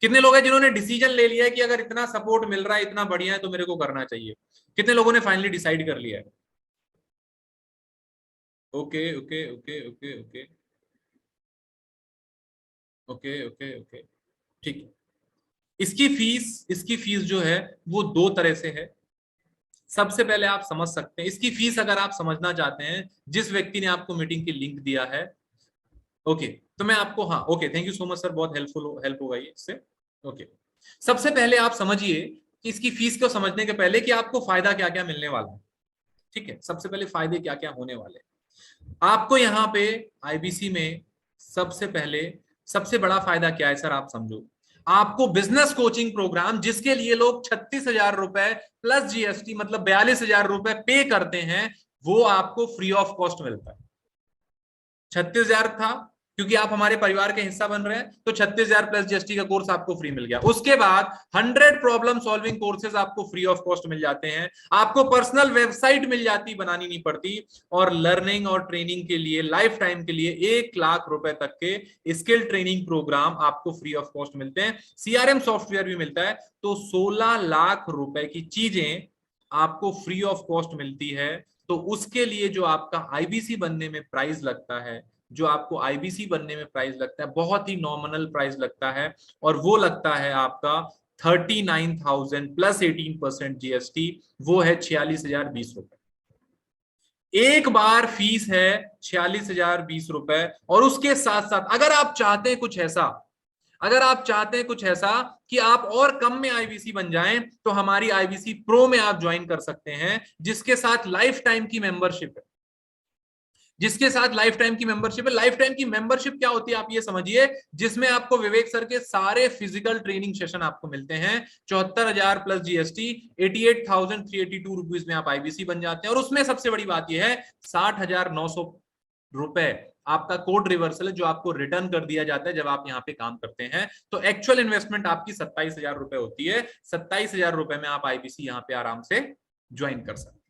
कितने लोग हैं जिन्होंने डिसीजन ले लिया है कि अगर इतना सपोर्ट मिल रहा है, इतना बढ़िया है, तो मेरे को करना चाहिए? कितने लोगों ने फाइनली डिसाइड कर लिया है? Okay okay okay okay okay okay okay okay, ठीक है। इसकी फीस जो है वो दो तरह से है। सबसे पहले आप समझ सकते हैं इसकी फीस, अगर आप समझना चाहते हैं, जिस व्यक्ति ने आपको मीटिंग की लिंक दिया है, ओके, तो मैं आपको, हाँ okay, thank you so much sir, बहुत हेल्प होगा ये इससे। ओके, सबसे पहले आप समझिए कि इसकी फीस को समझने के पहले कि आपको फायदा क्या क्या मिलने वाला है। ठीक है, सबसे पहले फायदे क्या क्या होने वाले हैं आपको यहाँ पे आईबीसी में। सबसे पहले सबसे बड़ा फायदा क्या है सर, आप समझो। आपको बिजनेस कोचिंग प्रोग्राम, जिसके लिए लोग 36,000 रुपए प्लस जीएसटी मतलब 42,000 रुपए पे करते हैं, वो आपको फ्री ऑफ कॉस्ट मिलता है। 36,000 था क्योंकि आप हमारे परिवार के हिस्सा बन रहे हैं, तो 36,000 प्लस जीएसटी का कोर्स आपको फ्री मिल गया। उसके बाद 100 प्रॉब्लम सॉल्विंग कोर्सेज आपको फ्री ऑफ कॉस्ट मिल जाते हैं, आपको पर्सनल वेबसाइट मिल जाती, बनानी नहीं पड़ती, और लर्निंग और ट्रेनिंग के लिए लाइफ टाइम के लिए 1 लाख रुपए तक के स्किल ट्रेनिंग प्रोग्राम आपको फ्री ऑफ कॉस्ट मिलते हैं। सीआरएम सॉफ्टवेयर भी मिलता है। तो 16 लाख रुपए की चीजें आपको फ्री ऑफ कॉस्ट मिलती है। तो उसके लिए जो आपका आईबीसी बनने में प्राइस लगता है, जो आपको आईबीसी बनने में प्राइस लगता है, बहुत ही नॉमिनल प्राइस लगता है, और वो लगता है आपका 39,000 प्लस 18% जीएसटी, वो है 46,020 रुपए। एक बार फीस है 46,020 रुपए। और उसके साथ साथ अगर आप चाहते हैं कुछ ऐसा, अगर आप चाहते हैं कुछ ऐसा कि आप और कम में आईबीसी बन जाएं, तो हमारी आईबीसी प्रो में आप ज्वाइन कर सकते हैं, जिसके साथ लाइफ टाइम की मेंबरशिप है। जिसके साथ लाइफ टाइम की मेंबरशिप है। लाइफ टाइम की मेंबरशिप क्या होती है आप ये समझिए, जिसमें आपको विवेक सर के सारे फिजिकल ट्रेनिंग सेशन आपको मिलते हैं। 74,000 प्लस जीएसटी, 88,382 रुपीज में आप आईबीसी बन जाते हैं। और उसमें सबसे बड़ी बात यह है, 60,900 रुपए आपका कोड रिवर्सल है, जो आपको रिटर्न कर दिया जाता है जब आप यहाँ पे काम करते हैं। तो एक्चुअल इन्वेस्टमेंट आपकी 27,000 रुपए होती है। 27,000 रुपए में आप आईबीसी यहाँ पे आराम से ज्वाइन कर सकते हैं।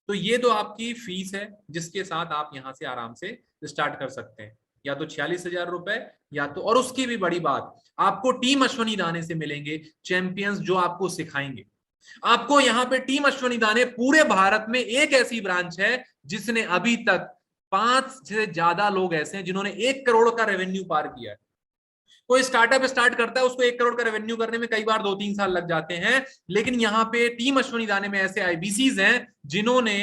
तो ये तो आपकी फीस है, जिसके साथ आप यहां से आराम से स्टार्ट कर सकते हैं, या तो 46,000 रुपए, या तो, और उसकी भी बड़ी बात, आपको टीम अश्वनी दाने से मिलेंगे चैंपियंस, जो आपको सिखाएंगे। आपको यहाँ पे टीम अश्वनी दाने, पूरे भारत में एक ऐसी ब्रांच है जिसने अभी तक 5 से ज्यादा लोग ऐसे हैं जिन्होंने 1 करोड़ का रेवेन्यू पार किया है। कोई स्टार्टअप स्टार्ट करता है, उसको 1 करोड़ का रेवेन्यू करने में कई बार 2-3 साल लग जाते हैं, लेकिन यहाँ पे टीम अश्वनी दाने में ऐसे आईबीसीज हैं जिन्होंने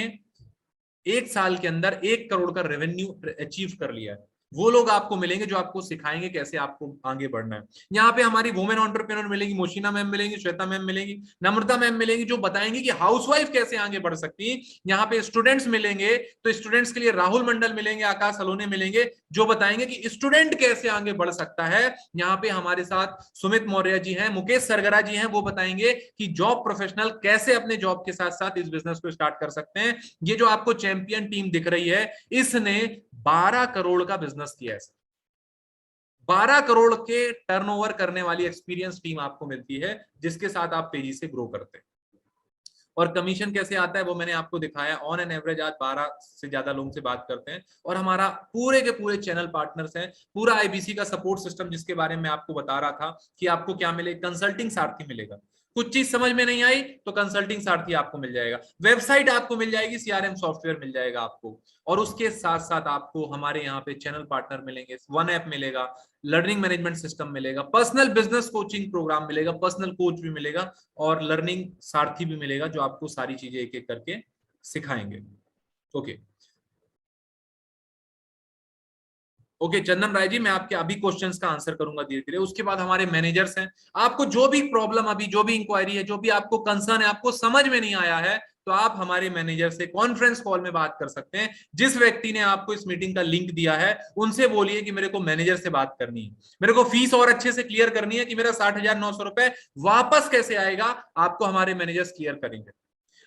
1 साल के अंदर 1 करोड़ का रेवेन्यू अचीव कर लिया है। वो लोग आपको मिलेंगे जो आपको सिखाएंगे कैसे आपको आगे बढ़ना है। यहाँ पे हमारी वुमेन एंटरप्रेन्योर मिलेंगी, मोशिना मैम मिलेंगी, श्वेता मैम मिलेंगी, नम्रता मैम मिलेंगी, जो बताएंगे कि हाउसवाइफ कैसे आगे बढ़ सकती है। यहाँ पे स्टूडेंट्स मिलेंगे, तो स्टूडेंट्स के लिए राहुल मंडल मिलेंगे, आकाश सलोने मिलेंगे, जो बताएंगे कि स्टूडेंट कैसे आगे बढ़ सकता है। यहाँ पे हमारे साथ सुमित मौर्य जी हैं, मुकेश सरगरा जी हैं, वो बताएंगे कि जॉब प्रोफेशनल कैसे अपने जॉब के साथ साथ इस बिजनेस को स्टार्ट कर सकते हैं। ये जो आपको चैंपियन टीम दिख रही है, इसने 12 करोड़ का बिजनेस किया है। 12 करोड़ के टर्नओवर करने वाली एक्सपीरियंस टीम आपको मिलती है, जिसके साथ आप तेजी से ग्रो करते हैं। और कमीशन कैसे आता है वो मैंने आपको दिखाया। ऑन एन एवरेज आज 12 से ज्यादा लोगों से बात करते हैं, और हमारा पूरे के पूरे चैनल पार्टनर्स हैं। पूरा आईबीसी का सपोर्ट सिस्टम, जिसके बारे में आपको बता रहा था कि आपको क्या मिले, कंसल्टिंग सारथी मिलेगा। कुछ चीज समझ में नहीं आई तो कंसल्टिंग सारथी आपको मिल जाएगा, वेबसाइट आपको मिल जाएगी, सीआरएम सॉफ्टवेयर मिल जाएगा आपको, और उसके साथ साथ आपको हमारे यहाँ पे चैनल पार्टनर मिलेंगे, वन ऐप मिलेगा, लर्निंग मैनेजमेंट सिस्टम मिलेगा, पर्सनल बिजनेस कोचिंग प्रोग्राम मिलेगा, पर्सनल कोच भी मिलेगा, और लर्निंग सारथी भी मिलेगा, जो आपको सारी चीजें एक एक करके सिखाएंगे। ओके ओके चंदन राय जी, मैं आपके अभी क्वेश्चंस का आंसर करूंगा धीरे धीरे। उसके बाद हमारे मैनेजर्स हैं। आपको जो भी प्रॉब्लम, अभी जो भी इंक्वायरी है, जो भी आपको कंसर्न है, आपको समझ में नहीं आया है, तो आप हमारे मैनेजर से कॉन्फ्रेंस कॉल में बात कर सकते हैं। जिस व्यक्ति ने आपको इस मीटिंग का लिंक दिया है, उनसे बोलिए कि मेरे को मैनेजर से बात करनी है, मेरे को फीस और अच्छे से क्लियर करनी है, कि मेरा 60,900 रुपए वापस कैसे आएगा, आपको हमारे मैनेजर्स क्लियर करेंगे।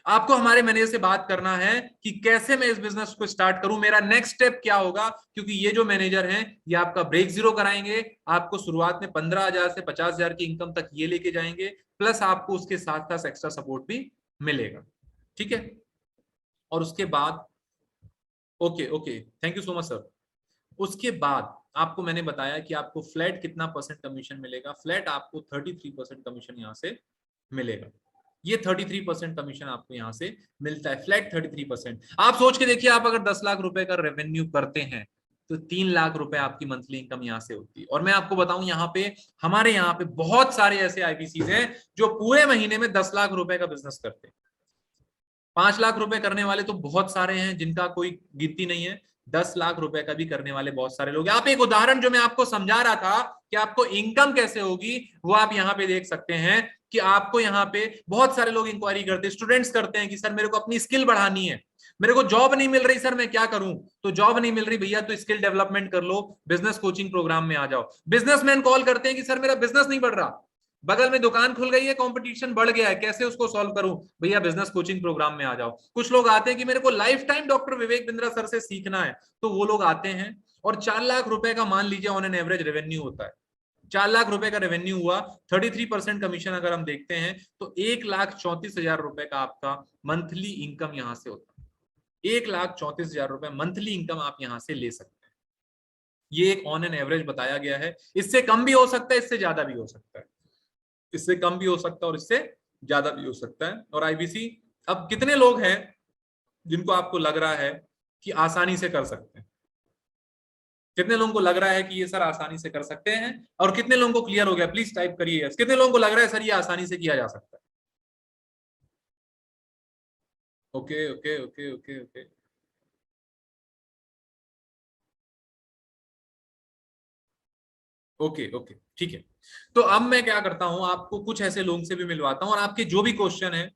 आपको हमारे मैनेजर से बात करना है कि कैसे मैं इस बिजनेस को स्टार्ट करूं, मेरा नेक्स्ट स्टेप क्या होगा, क्योंकि ये जो मैनेजर हैं, ये आपका ब्रेक जीरो कराएंगे। आपको शुरुआत में 15,000 से 50,000 की इनकम तक ये लेके जाएंगे, प्लस आपको उसके साथ साथ एक्स्ट्रा सपोर्ट भी मिलेगा। ठीक है, और उसके बाद, okay okay, thank you so much sir. उसके बाद आपको मैंने बताया कि आपको फ्लैट कितना परसेंट कमीशन मिलेगा। फ्लैट आपको 33% कमीशन यहाँ से मिलेगा। ये 33% कमीशन आपको यहाँ से मिलता है, फ्लैट 33%। आप सोच के देखिए, आप अगर 10 लाख रुपए का रेवेन्यू करते हैं, तो 3 लाख रुपए आपकी मंथली इनकम यहाँ से होती है। और मैं आपको बताऊं, यहाँ पे हमारे यहाँ पे बहुत सारे ऐसे आईबीसीज हैं जो पूरे महीने में 10 लाख रुपए का बिजनेस करते हैं। 5 लाख रुपए करने वाले तो बहुत सारे हैं, जिनका कोई गिनती नहीं है। 10 लाख रुपए का भी करने वाले बहुत सारे लोग हैं। आप एक उदाहरण जो मैं आपको समझा रहा था कि आपको इनकम कैसे होगी, वो आप यहाँ पे देख सकते हैं कि आपको यहाँ पे बहुत सारे लोग इंक्वायरी करते हैं, स्टूडेंट्स करते हैं कि सर मेरे को अपनी स्किल बढ़ानी है, मेरे को जॉब नहीं मिल रही सर, मैं क्या करूं। तो जॉब नहीं मिल रही भैया, तो स्किल डेवलपमेंट कर लो, बिजनेस कोचिंग प्रोग्राम में आ जाओ। बिजनेसमैन कॉल करते हैं कि सर मेरा बिजनेस नहीं बढ़ रहा, बगल में दुकान खुल गई है, कंपटीशन बढ़ गया है, कैसे उसको सॉल्व करूं, भैया बिजनेस कोचिंग प्रोग्राम में आ जाओ। कुछ लोग आते हैं कि मेरे को life time doctor Vivek Bindra sir से सीखना है, तो वो लोग आते हैं। और 4 लाख रुपए का मान लीजिए ऑन एन एवरेज रेवेन्यू होता है। 4 लाख रुपए का रेवेन्यू हुआ, 33% कमीशन अगर हम देखते हैं, तो 1,34,000 रुपए का आपका मंथली इनकम यहां से होता है। 1,34,000 रुपए मंथली इनकम आप यहां से ले सकते हैं। ये एक ऑन एन एवरेज बताया गया है। इससे कम भी हो सकता है, इससे ज्यादा भी हो सकता है, इससे कम भी हो सकता है और इससे ज्यादा भी हो सकता है। और आईबीसी, अब कितने लोग हैं जिनको आपको लग रहा है कि आसानी से कर सकते हैं? कितने लोगों को लग रहा है कि ये सर आसानी से कर सकते हैं, और कितने लोगों को क्लियर हो गया? प्लीज टाइप करिए। कितने लोगों को लग रहा है सर ये आसानी से किया जा सकता है? Okay okay okay okay okay, okay okay ठीक है। तो अब मैं क्या करता हूं, आपको कुछ ऐसे लोगों से भी मिलवाता हूं और आपके जो भी क्वेश्चन है,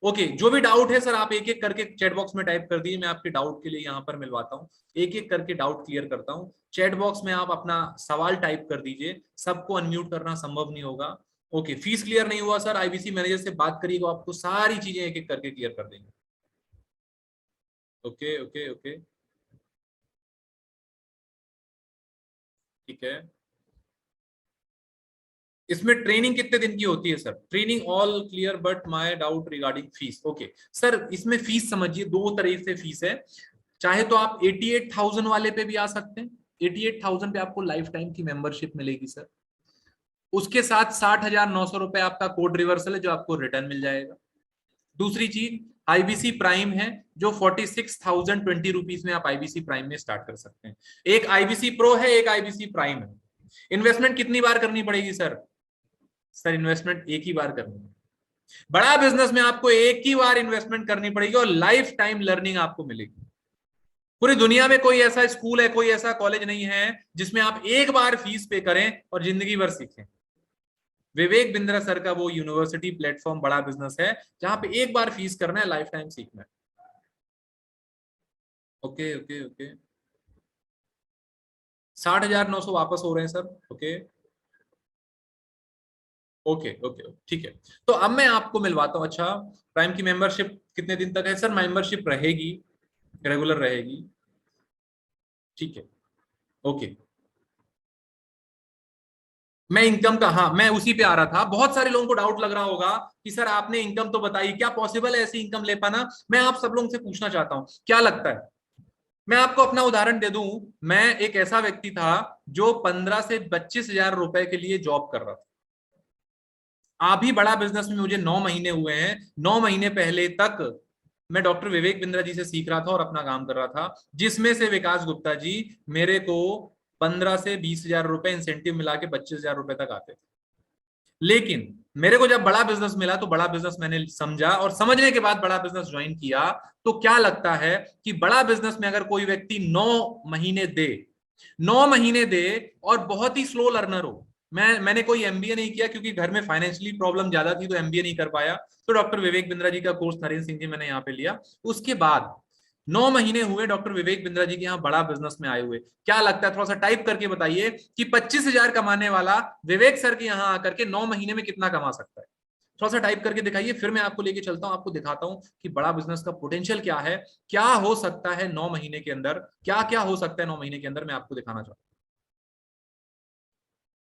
ओके जो भी डाउट है सर, आप एक एक करके चैट बॉक्स में टाइप कर दिए, मैं आपके डाउट के लिए यहाँ पर मिलवाता हूँ, एक एक करके डाउट क्लियर करता हूँ। चैट बॉक्स में आप अपना सवाल टाइप कर दीजिए, सबको अनम्यूट करना संभव नहीं होगा। ओके, फीस क्लियर नहीं हुआ सर, आईबीसी मैनेजर से बात करिए, वो आपको सारी चीजें एक एक करके क्लियर कर देंगे। ओके ओके ओके ठीक है। इसमें ट्रेनिंग कितने दिन की होती है sir? Training all clear but my doubt regarding fees. Okay sir, इसमें फीस समझिए, दो तरीके से फीस है। चाहे तो आप 88,000 वाले पे भी आ सकते हैं, 88,000 पे आपको लाइफ टाइम की मेंबरशिप मिलेगी सर। उसके साथ 60,900 रुपए आपका कोड रिवर्सल है जो आपको रिटर्न मिल जाएगा। दूसरी चीज आईबीसी प्राइम है, जो 46,020 रुपीज में आप आईबीसी प्राइम में स्टार्ट कर सकते हैं। एक आईबीसी प्रो है, एक आईबीसी प्राइम है। इन्वेस्टमेंट कितनी बार करनी पड़ेगी सर? सर इन्वेस्टमेंट एक ही बार करनी है। बड़ा बिजनेस में आपको एक ही बार इन्वेस्टमेंट करनी पड़ेगी और लाइफ टाइम लर्निंग आपको मिलेगी। पूरी दुनिया में कोई ऐसा स्कूल है, कोई ऐसा कॉलेज नहीं है जिसमें आप एक बार फीस पे करें और जिंदगी भर सीखें। विवेक बिंद्रा सर का वो यूनिवर्सिटी प्लेटफॉर्म बड़ा बिजनेस है जहां पे एक बार फीस करना है, लाइफ टाइम सीखना है। ओके ओके ओके 60,900 वापस हो रहे हैं सर। ओके ओके ओके ठीक है। तो अब मैं आपको मिलवाता हूं। अच्छा, प्राइम की मेंबरशिप कितने दिन तक है सर? मेंबरशिप रहेगी, रेगुलर रहेगी, ठीक है। ओके, मैं इनकम का, हाँ मैं उसी पे आ रहा था। बहुत सारे लोगों को डाउट लग रहा होगा कि सर आपने इनकम तो बताई, क्या पॉसिबल है ऐसी इनकम ले पाना? मैं आप सब लोगों से पूछना चाहता हूं, क्या लगता है? मैं आपको अपना उदाहरण दे दूं। मैं एक ऐसा व्यक्ति था जो 15 से 25,000 रुपए के लिए जॉब कर रहा था। अभी बड़ा बिजनेस में मुझे 9 महीने हुए हैं। 9 महीने पहले तक मैं डॉक्टर विवेक बिंद्रा जी से सीख रहा था और अपना काम कर रहा था, जिसमें से विकास गुप्ता जी मेरे को 15 से 20,000 रुपए इंसेंटिव मिला के 25,000 रुपए तक आते थे। लेकिन मेरे को जब बड़ा बिजनेस मिला तो बड़ा बिजनेस मैंने समझा, और समझने के बाद बड़ा बिजनेस ज्वाइन किया। तो क्या लगता है कि बड़ा बिजनेस में अगर कोई व्यक्ति 9 महीने दे, 9 महीने दे और बहुत ही स्लो लर्नर हो। मैंने कोई एमबीए नहीं किया क्योंकि घर में फाइनेंशियली प्रॉब्लम ज्यादा थी, तो एमबीए नहीं कर पाया। तो डॉक्टर विवेक बिंद्रा जी का कोर्स नरेंद्र सिंह जी मैंने यहाँ पे लिया। उसके बाद 9 महीने हुए डॉक्टर विवेक बिंद्रा जी के यहाँ बड़ा बिजनेस में आए हुए। क्या लगता है, थोड़ा सा टाइप करके बताइए कि 25,000 कमाने वाला विवेक सर के यहाँ आकर के 9 महीने में कितना कमा सकता है? थोड़ा सा टाइप करके दिखाइए, फिर मैं आपको लेके चलता हूं, आपको दिखाता हूं कि बड़ा बिजनेस का पोटेंशियल क्या है, क्या हो सकता है 9 महीने के अंदर, क्या क्या हो सकता है 9 महीने के अंदर, मैं आपको दिखाना चाहता हूं।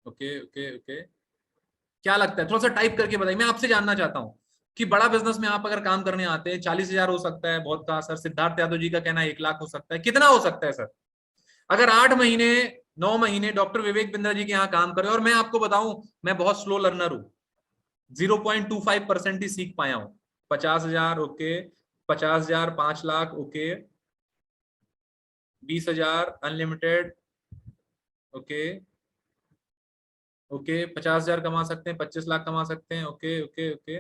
ओके ओके ओके क्या लगता है, थोड़ा सा टाइप करके बताइए। मैं आपसे जानना चाहता हूं कि बड़ा बिजनेस में आप अगर काम करने आते हैं, 40,000 हो सकता है, बहुत कहा सर। सिद्धार्थ यादव जी का कहना है 1 लाख हो सकता है, कितना हो सकता है सर? अगर 8 महीने 9 महीने डॉक्टर विवेक बिंद्रा जी के यहाँ काम करें, और मैं आपको बताऊं मैं बहुत स्लो लर्नर हूं, 0.25% ही सीख पाया हूं। 50,000 okay, 50,000, 5 lakh okay, 20,000 unlimited okay okay, 50,000 कमा सकते हैं, 25 लाख कमा सकते हैं, ओके ओके ओके,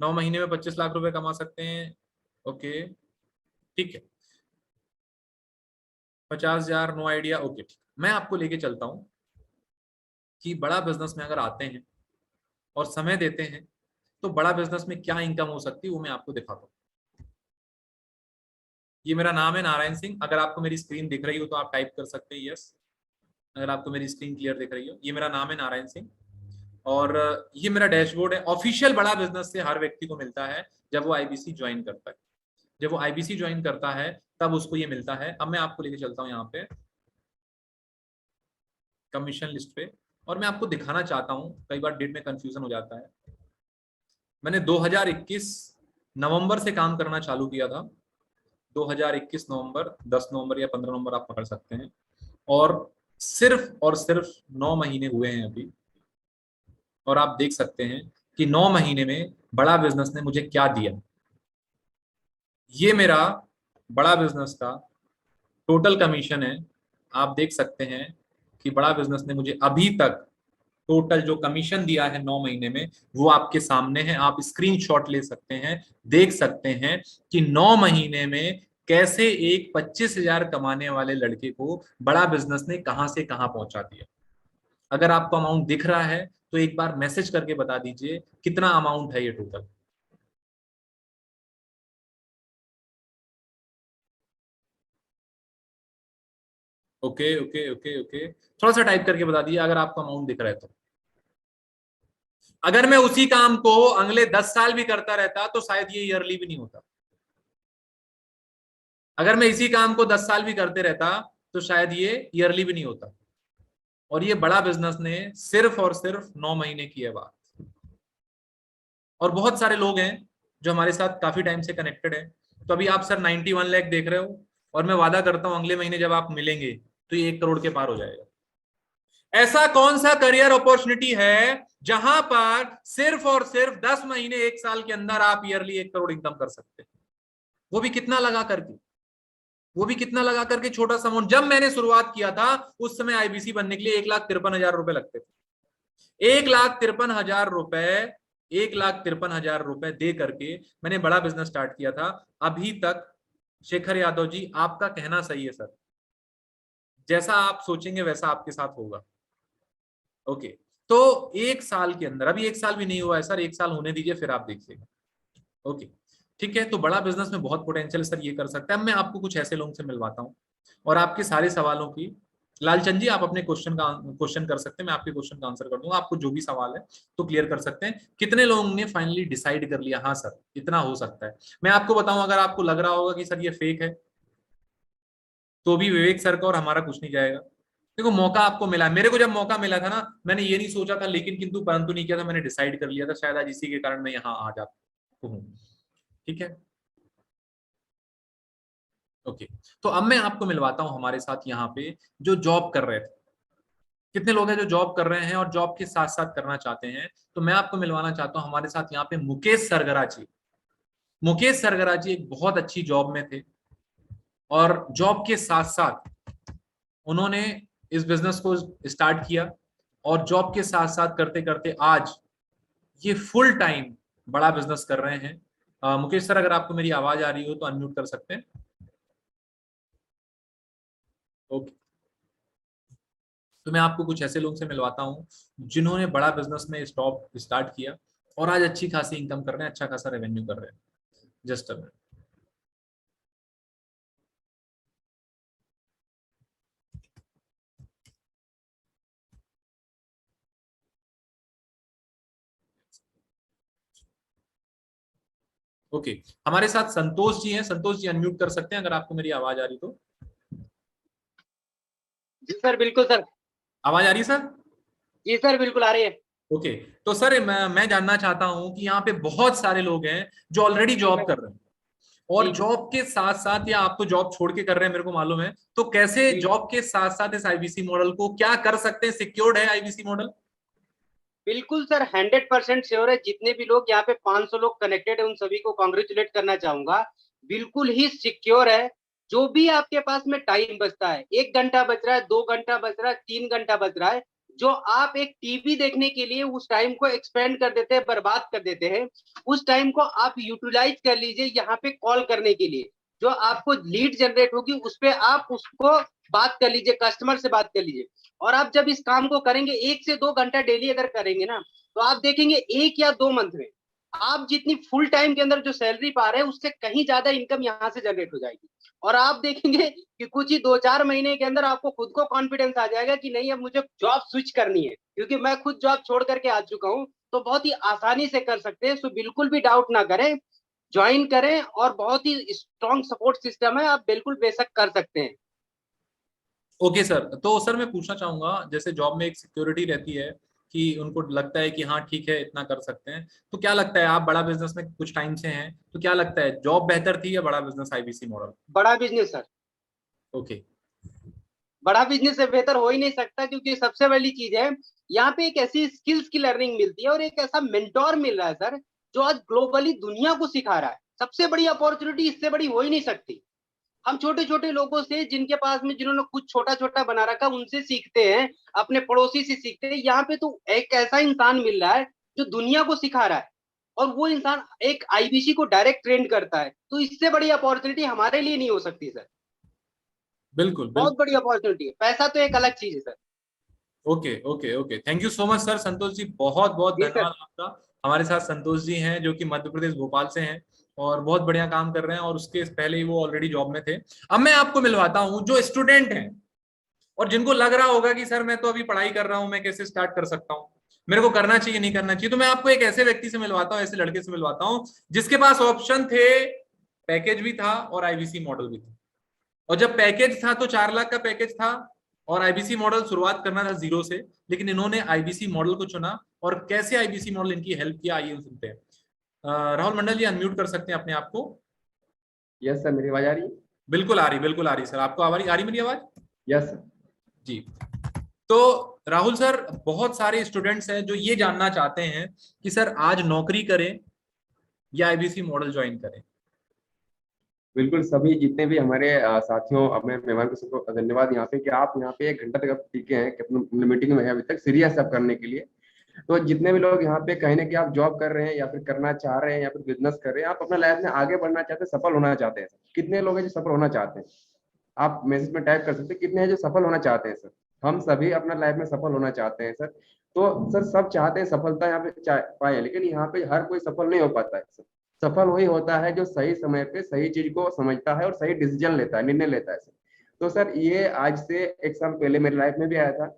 9 महीने में 25 लाख रुपए कमा सकते हैं, ओके ठीक है। 50,000 नो आइडिया, ओके ठीक। मैं आपको लेके चलता हूं कि बड़ा बिजनेस में अगर आते हैं और समय देते हैं तो बड़ा बिजनेस में क्या इनकम हो सकती है वो मैं आपको दिखाता हूँ। ये मेरा नाम है नारायण सिंह। अगर आपको मेरी स्क्रीन दिख रही हो तो आप टाइप कर सकते हैं यस, अगर आपको मेरी स्क्रीन क्लियर दिख रही हो। ये मेरा नाम है नारायण सिंह और ये मेरा डैशबोर्ड है। ऑफिशियल बड़ा बिजनेस से हर व्यक्ति को मिलता है जब वो आईबीसी ज्वाइन करता है। जब वो आईबीसी ज्वाइन करता है तब उसको ये मिलता है। अब मैं आपको लेके चलता हूँ यहाँ पे कमीशन लिस्ट पे, और मैं आपको दिखाना चाहता हूँ, कई बार डेट में कंफ्यूजन हो जाता है। मैंने 2021 नवंबर से काम करना चालू किया था। 2021 नवंबर, 10 नवंबर या 15 नवंबर आप पकड़ सकते हैं, और सिर्फ 9 महीने हुए हैं अभी। और आप देख सकते हैं कि 9 महीने में बड़ा बिजनेस ने मुझे क्या दिया। ये मेरा बड़ा बिजनेस का टोटल कमीशन है। आप देख सकते हैं कि बड़ा बिजनेस ने मुझे अभी तक टोटल जो कमीशन दिया है 9 महीने में, वो आपके सामने है। आप स्क्रीनशॉट ले सकते हैं, देख सकते हैं कि 9 महीने में कैसे एक 25,000 कमाने वाले लड़के को बड़ा बिजनेस ने कहां से कहां पहुंचा दिया। अगर आपको अमाउंट दिख रहा है तो एक बार मैसेज करके बता दीजिए कितना अमाउंट है ये total. Okay okay okay okay, थोड़ा सा टाइप करके बता दीजिए अगर आपको अमाउंट दिख रहा है तो। अगर मैं उसी काम को अगले 10 साल भी करता रहता तो शायद ये ईयरली भी नहीं होता। अगर मैं इसी काम को 10 साल भी करते रहता तो शायद ये ईयरली भी नहीं होता। और ये बड़ा बिजनेस ने सिर्फ और सिर्फ 9 महीने की है बात। और बहुत सारे लोग हैं जो हमारे साथ काफी टाइम से कनेक्टेड है। तो अभी आप सर 91 लाख देख रहे हो, और मैं वादा करता हूं अगले महीने जब आप मिलेंगे तो ये 1 करोड़ के पार हो जाएगा। ऐसा कौन सा करियर अपॉर्चुनिटी है जहां पर सिर्फ और सिर्फ 10 महीने 1 साल के अंदर आप ईयरली 1 करोड़ इनकम कर सकते हैं, वो भी कितना लगा करके, वो भी कितना लगा करके, छोटा सा अमाउंट। जब मैंने शुरुआत किया था उस समय आईबीसी बनने के लिए 1,53,000 रुपए लगते थे। 1,53,000 रुपए, 1,53,000 रुपए दे करके मैंने बड़ा बिजनेस स्टार्ट किया था। अभी तक शेखर यादव जी आपका कहना सही है सर, जैसा आप सोचेंगे वैसा आपके साथ होगा। ओके, तो 1 साल के अंदर, अभी 1 साल भी नहीं हुआ है सर, 1 साल होने दीजिए फिर आप देखिएगा। ओके ठीक है, तो बड़ा बिजनेस में बहुत पोटेंशियल सर ये कर सकता है। अब मैं आपको कुछ ऐसे लोगों से मिलवाता हूँ और आपके सारे सवालों की, लालचंद जी आप अपने क्वेश्चन कर सकते हैं, मैं आपके क्वेश्चन का आंसर कर दूंगा। आपको जो भी सवाल है तो क्लियर कर सकते हैं। कितने लोगों ने फाइनली डिसाइड कर लिया हाँ सर इतना हो सकता है। मैं आपको बताऊं, अगर आपको लग रहा होगा कि सर ये फेक है तो भी विवेक सर का और हमारा कुछ नहीं जाएगा। देखो मौका आपको मिला है, मेरे को जब मौका मिला था ना मैंने ये नहीं सोचा था, लेकिन किंतु परंतु नहीं किया था, मैंने डिसाइड कर लिया था, शायद आज इसी के कारण मैं यहाँ आ जाता हूँ। ठीक है ओके, तो अब मैं आपको मिलवाता हूं हमारे साथ यहाँ पे जो जॉब कर रहे थे। कितने लोग हैं जो जॉब कर रहे हैं और जॉब के साथ साथ करना चाहते हैं, तो मैं आपको मिलवाना चाहता हूं हमारे साथ यहाँ पे मुकेश सरगरा जी। मुकेश सरगरा जी एक बहुत अच्छी जॉब में थे और जॉब के साथ साथ उन्होंने इस बिजनेस को स्टार्ट किया और जॉब के साथ साथ करते करते आज ये फुल टाइम बड़ा बिजनेस कर रहे हैं। मुकेश सर अगर आपको मेरी आवाज आ रही हो तो अनम्यूट कर सकते हैं। ओके, तो मैं आपको कुछ ऐसे लोगों से मिलवाता हूं जिन्होंने बड़ा बिजनेस में स्टार्ट किया और आज अच्छी खासी इनकम कर रहे हैं, अच्छा खासा रेवेन्यू कर रहे हैं। Just a minute. ओके, हमारे साथ संतोष जी हैं। संतोष जी अनम्यूट कर सकते हैं अगर आपको मेरी आवाज आ रही तो। जी सर बिल्कुल सर। आवाज आ रही है सर? जी सर बिल्कुल आ रही है। ओके, तो सर मैं जानना चाहता हूं कि यहाँ पे बहुत सारे लोग हैं जो ऑलरेडी जॉब कर रहे हैं और जी जॉब के साथ साथ, या आप तो जॉब छोड़ के कर रहे हैं मेरे को मालूम है, तो कैसे जी जॉब के साथ साथ इस आईबीसी मॉडल को क्या कर सकते हैं? सिक्योर्ड है आईबीसी मॉडल? बिल्कुल सर 100% श्योर है। जितने भी लोग यहाँ पे 500 लोग कनेक्टेड है उन सभी को कॉन्ग्रेचुलेट करना चाहूंगा। बिल्कुल ही सिक्योर है। जो भी आपके पास में टाइम बचता है, 1 घंटा बच रहा है, 2 घंटा बच रहा है, 3 घंटा बच रहा है, जो आप एक टीवी देखने के लिए उस टाइम को एक्सपेंड कर देते हैं, बर्बाद कर देते हैं, उस टाइम को आप यूटिलाइज कर लीजिए यहाँ पे कॉल करने के लिए। जो आपको लीड जनरेट होगी उस पर आप उसको बात कर लीजिए, कस्टमर से बात कर लीजिए। और आप जब इस काम को करेंगे 1 से 2 घंटा डेली अगर करेंगे ना, तो आप देखेंगे 1 या 2 मंथ में आप जितनी फुल टाइम के अंदर जो सैलरी पा रहे हैं उससे कहीं ज्यादा इनकम यहाँ से जनरेट हो जाएगी। और आप देखेंगे कि कुछ ही 2-4 महीने के अंदर आपको खुद को कॉन्फिडेंस आ जाएगा कि नहीं अब मुझे जॉब स्विच करनी है, क्योंकि मैं खुद जॉब छोड़ करके आ चुका हूँ। तो बहुत ही आसानी से कर सकते हैं। सो बिल्कुल भी डाउट ना करें, ज्वाइन करें और बहुत ही स्ट्रॉन्ग सपोर्ट सिस्टम है, आप बिल्कुल बेशक कर सकते हैं। ओके सर, तो सर मैं पूछना चाहूंगा जैसे जॉब में एक सिक्योरिटी रहती है कि उनको लगता है कि हाँ ठीक है इतना कर सकते हैं, तो क्या लगता है, आप बड़ा बिजनेस में कुछ टाइम से हैं, तो क्या लगता है जॉब बेहतर थी या बड़ा बिजनेस आईबीसी मॉडल? बड़ा बिजनेस सर। ओके, बड़ा बिजनेस से बेहतर हो ही नहीं सकता, क्योंकि सबसे बड़ी चीज है यहाँ पे एक ऐसी स्किल्स की लर्निंग मिलती है और एक ऐसा मेंटोर मिल रहा है सर, जो आज ग्लोबली दुनिया को सिखा रहा है। सबसे बड़ी अपॉर्चुनिटी इससे बड़ी हो ही नहीं सकती। हम छोटे छोटे लोगों से, जिनके पास में जिन्होंने कुछ छोटा छोटा बना रखा, उनसे सीखते हैं, अपने पड़ोसी से सीखते हैं। यहाँ पे तो एक ऐसा इंसान मिल रहा है जो दुनिया को सिखा रहा है। और वो इंसान एक आईबीसी को डायरेक्ट ट्रेंड करता है, तो इससे बड़ी अपॉर्चुनिटी हमारे लिए नहीं हो सकती सर। बिल्कुल बहुत बड़ी अपॉर्चुनिटी है, पैसा तो एक अलग चीज है sir. Okay okay okay, thank you so much sir. Santosh ji बहुत बहुत जी सर। धन्यवाद आपका। हमारे साथ संतोष जी हैं जो कि मध्य प्रदेश भोपाल से हैं और बहुत बढ़िया काम कर रहे हैं, और उसके पहले ही वो ऑलरेडी जॉब में थे। अब मैं आपको मिलवाता हूँ जो स्टूडेंट हैं और जिनको लग रहा होगा कि सर मैं तो अभी पढ़ाई कर रहा हूँ, मैं कैसे स्टार्ट कर सकता हूँ, मेरे को करना चाहिए नहीं करना चाहिए। तो मैं आपको एक ऐसे व्यक्ति से मिलवाता हूँ, ऐसे लड़के से मिलवाता हूँ जिसके पास ऑप्शन थे, पैकेज भी था और आईबीसी मॉडल भी था। और जब पैकेज था तो 4 लाख का पैकेज था और आईबीसी मॉडल शुरुआत करना था 0 से, लेकिन इन्होंने आईबीसी मॉडल को चुना। और कैसे आईबीसी मॉडल इनकी हेल्प किया, आइए सुनते हैं। राहुल मंडल जी अनम्यूट कर सकते हैं अपने आप को। यस सर, मेरी आवाज आ रही है? बिल्कुल आ रही, बिल्कुल आ रही सर। आपको आ रही मेरी आवाज? Yes sir. जी। तो राहुल सर, बहुत सारे स्टूडेंट्स हैं जो ये जानना चाहते हैं कि सर आज नौकरी करें या आईबीसी मॉडल ज्वाइन करें। बिल्कुल, सभी जितने भी हमारे साथियों, अपने मेहमान को सबको धन्यवाद यहाँ पे कि आप यहाँ पे 1 घंटा तक आप टिके हैं कि अपनी मीटिंग में है अभी तक सीरियस सब करने के लिए। तो जितने भी लोग यहाँ पे कहीं ना कि आप जॉब कर रहे हैं या फिर करना चाह रहे हैं या फिर बिजनेस कर रहे हैं, आप अपना लाइफ में आगे बढ़ना चाहते हैं, सफल होना चाहते हैं, कितने लोग हैं जो सफल होना चाहते हैं? आप मैसेज में टाइप कर सकते हैं कितने हैं जो सफल होना चाहते हैं सर। हम सभी अपना लाइफ में सफल होना चाहते हैं सर। तो सर सब चाहते हैं सफलता यहाँ पे पाए, लेकिन यहाँ पे हर कोई सफल नहीं हो पाता है सर। सफल वही होता है जो सही समय पे सही चीज को समझता है और सही डिसीजन लेता है, निर्णय लेता है सर। तो सर ये आज से 1 साल पहले मेरी लाइफ में भी आया था।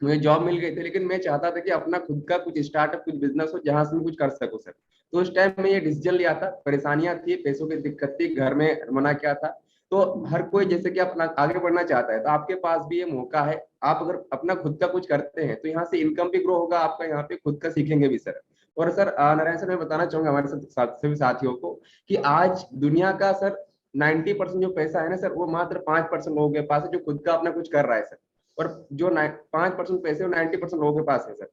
मुझे जॉब मिल गई थी, लेकिन मैं चाहता था कि अपना खुद का कुछ स्टार्टअप, कुछ बिजनेस हो जहां से मैं कुछ कर सकूं सर। तो उस टाइम में ये डिसीजन लिया था, परेशानियां थी, पैसों की दिक्कत थी, घर में मना किया था। तो हर कोई जैसे कि अपना आगे बढ़ना चाहता है, तो आपके पास भी ये मौका है। आप अगर अपना खुद का कुछ करते हैं तो यहाँ से इनकम भी ग्रो होगा आपका, यहाँ पे खुद का सीखेंगे भी सर। और सर नारायण सर, मैं बताना चाहूंगा हमारे सभी साथियों को कि आज दुनिया का सर 90% जो पैसा है ना सर, वो मात्र 5% लोगों के पास है जो खुद का अपना कुछ कर रहा है सर। और जो 5% पैसे वो 90% लोगों के पास है सर।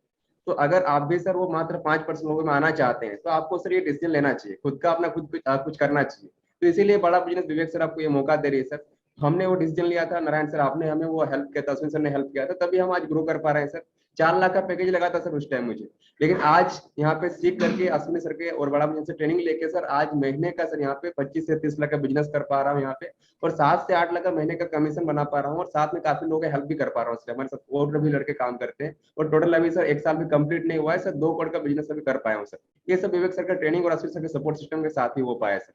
तो अगर आप भी सर वो मात्र 5% लोगों में आना चाहते हैं, तो आपको सर ये डिसीजन लेना चाहिए, खुद का अपना खुद कुछ करना चाहिए। तो इसीलिए बड़ा बिजनेस विवेक सर आपको ये मौका दे रही है सर। हमने वो डिसीजन लिया था, नारायण सर आपने हमें वो हेल्प किया था, अश्विन सर ने हेल्प किया था, तभी हम आज ग्रो कर पा रहे हैं सर। 4 लाख का पैकेज लगा था सर उस टाइम मुझे, लेकिन आज यहाँ पे सीख करके अश्विनी सर के और बड़ा बिजनेस से ट्रेनिंग लेके सर आज महीने का सर यहाँ पे 25 से 30 लाख का बिजनेस कर पा रहा हूँ यहाँ पे। और 7 से 8 लाख का महीने का कमीशन बना पा रहा हूँ, और साथ में काफी लोगों की हेल्प भी कर पा रहा हूँ। हमारे साथ और भी लड़के काम करते हैं, और टोटल अभी सर 1 साल भी कंप्लीट नहीं हुआ है सर, 2 करोड़ का बिजनेस अभी कर पाया हूँ सर। ये सब विवेक सर का ट्रेनिंग और अश्विन सर के सपोर्ट सिस्टम के साथ ही हो पाया सर।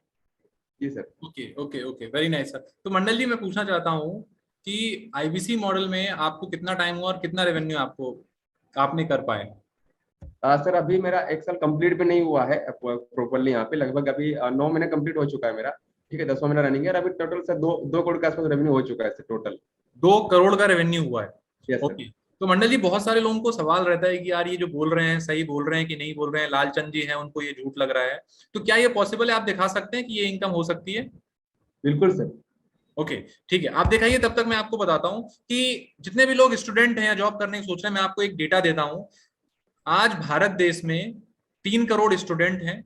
जी sir. Okay okay okay, very nice sir. तो मंडल जी मैं पूछना चाहता हूँ कि आईबीसी मॉडल में आपको कितना टाइम हुआ और कितना रेवेन्यू आपने कर पाए? सर अभी मेरा 1 साल कंप्लीट भी नहीं हुआ है प्रॉपरली यहाँ पे, लगभग अभी 9 महीने कंप्लीट हो चुका है मेरा। ठीक है, 10वां महीना रनिंग है, और अभी टोटल सर 2 करोड़ के आसपास रेवेन्यू हो चुका है सर टोटल। 2 करोड़ का रेवेन्यू हुआ है? Yes sir. ओके। तो मंडल जी बहुत सारे लोगों को सवाल रहता है कि यार ये जो बोल रहे हैं सही बोल रहे हैं कि नहीं बोल रहे हैं, लालचंद जी हैं उनको ये झूठ लग रहा है, तो क्या ये पॉसिबल है? आप दिखा सकते हैं कि ये इनकम हो सकती है? बिल्कुल सर। ओके ठीक है, आप दिखाइए, तब तक मैं आपको बताता हूं कि जितने भी लोग स्टूडेंट हैं या जॉब करने की सोच रहे हैं, मैं आपको एक डेटा देता हूं। आज भारत देश में 3 करोड़ स्टूडेंट हैं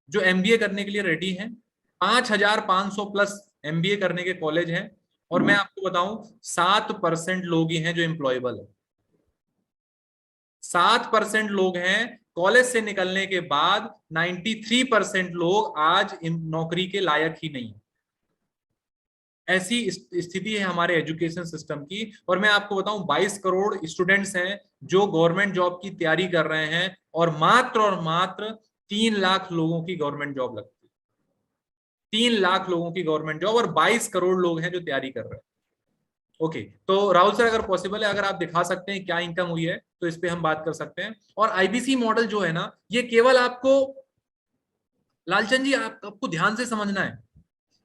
जो एमबीए करने के लिए रेडी हैं। 5,500 प्लस एमबीए करने के कॉलेज हैं, और मैं आपको बताऊं 7% लोग ही हैं जो एम्प्लॉयबल है। 7% लोग हैं। कॉलेज से निकलने के बाद 93% लोग आज नौकरी के लायक ही नहीं है। ऐसी स्थिति है हमारे एजुकेशन सिस्टम की। और मैं आपको बताऊं 22 करोड़ स्टूडेंट्स हैं जो गवर्नमेंट जॉब की तैयारी कर रहे हैं, और मात्र 3 लाख लोगों की गवर्नमेंट जॉब लगती है। 3 लाख लोगों की गवर्नमेंट जॉब, और 22 करोड़ लोग हैं जो तैयारी कर रहे हैं। ओके, तो राहुल सर अगर पॉसिबल है, अगर आप दिखा सकते हैं क्या इनकम हुई है, तो इस पे हम बात कर सकते हैं। और आईबीसी मॉडल जो है ना, ये केवल आपको, लालचंद जी आपको ध्यान से समझना है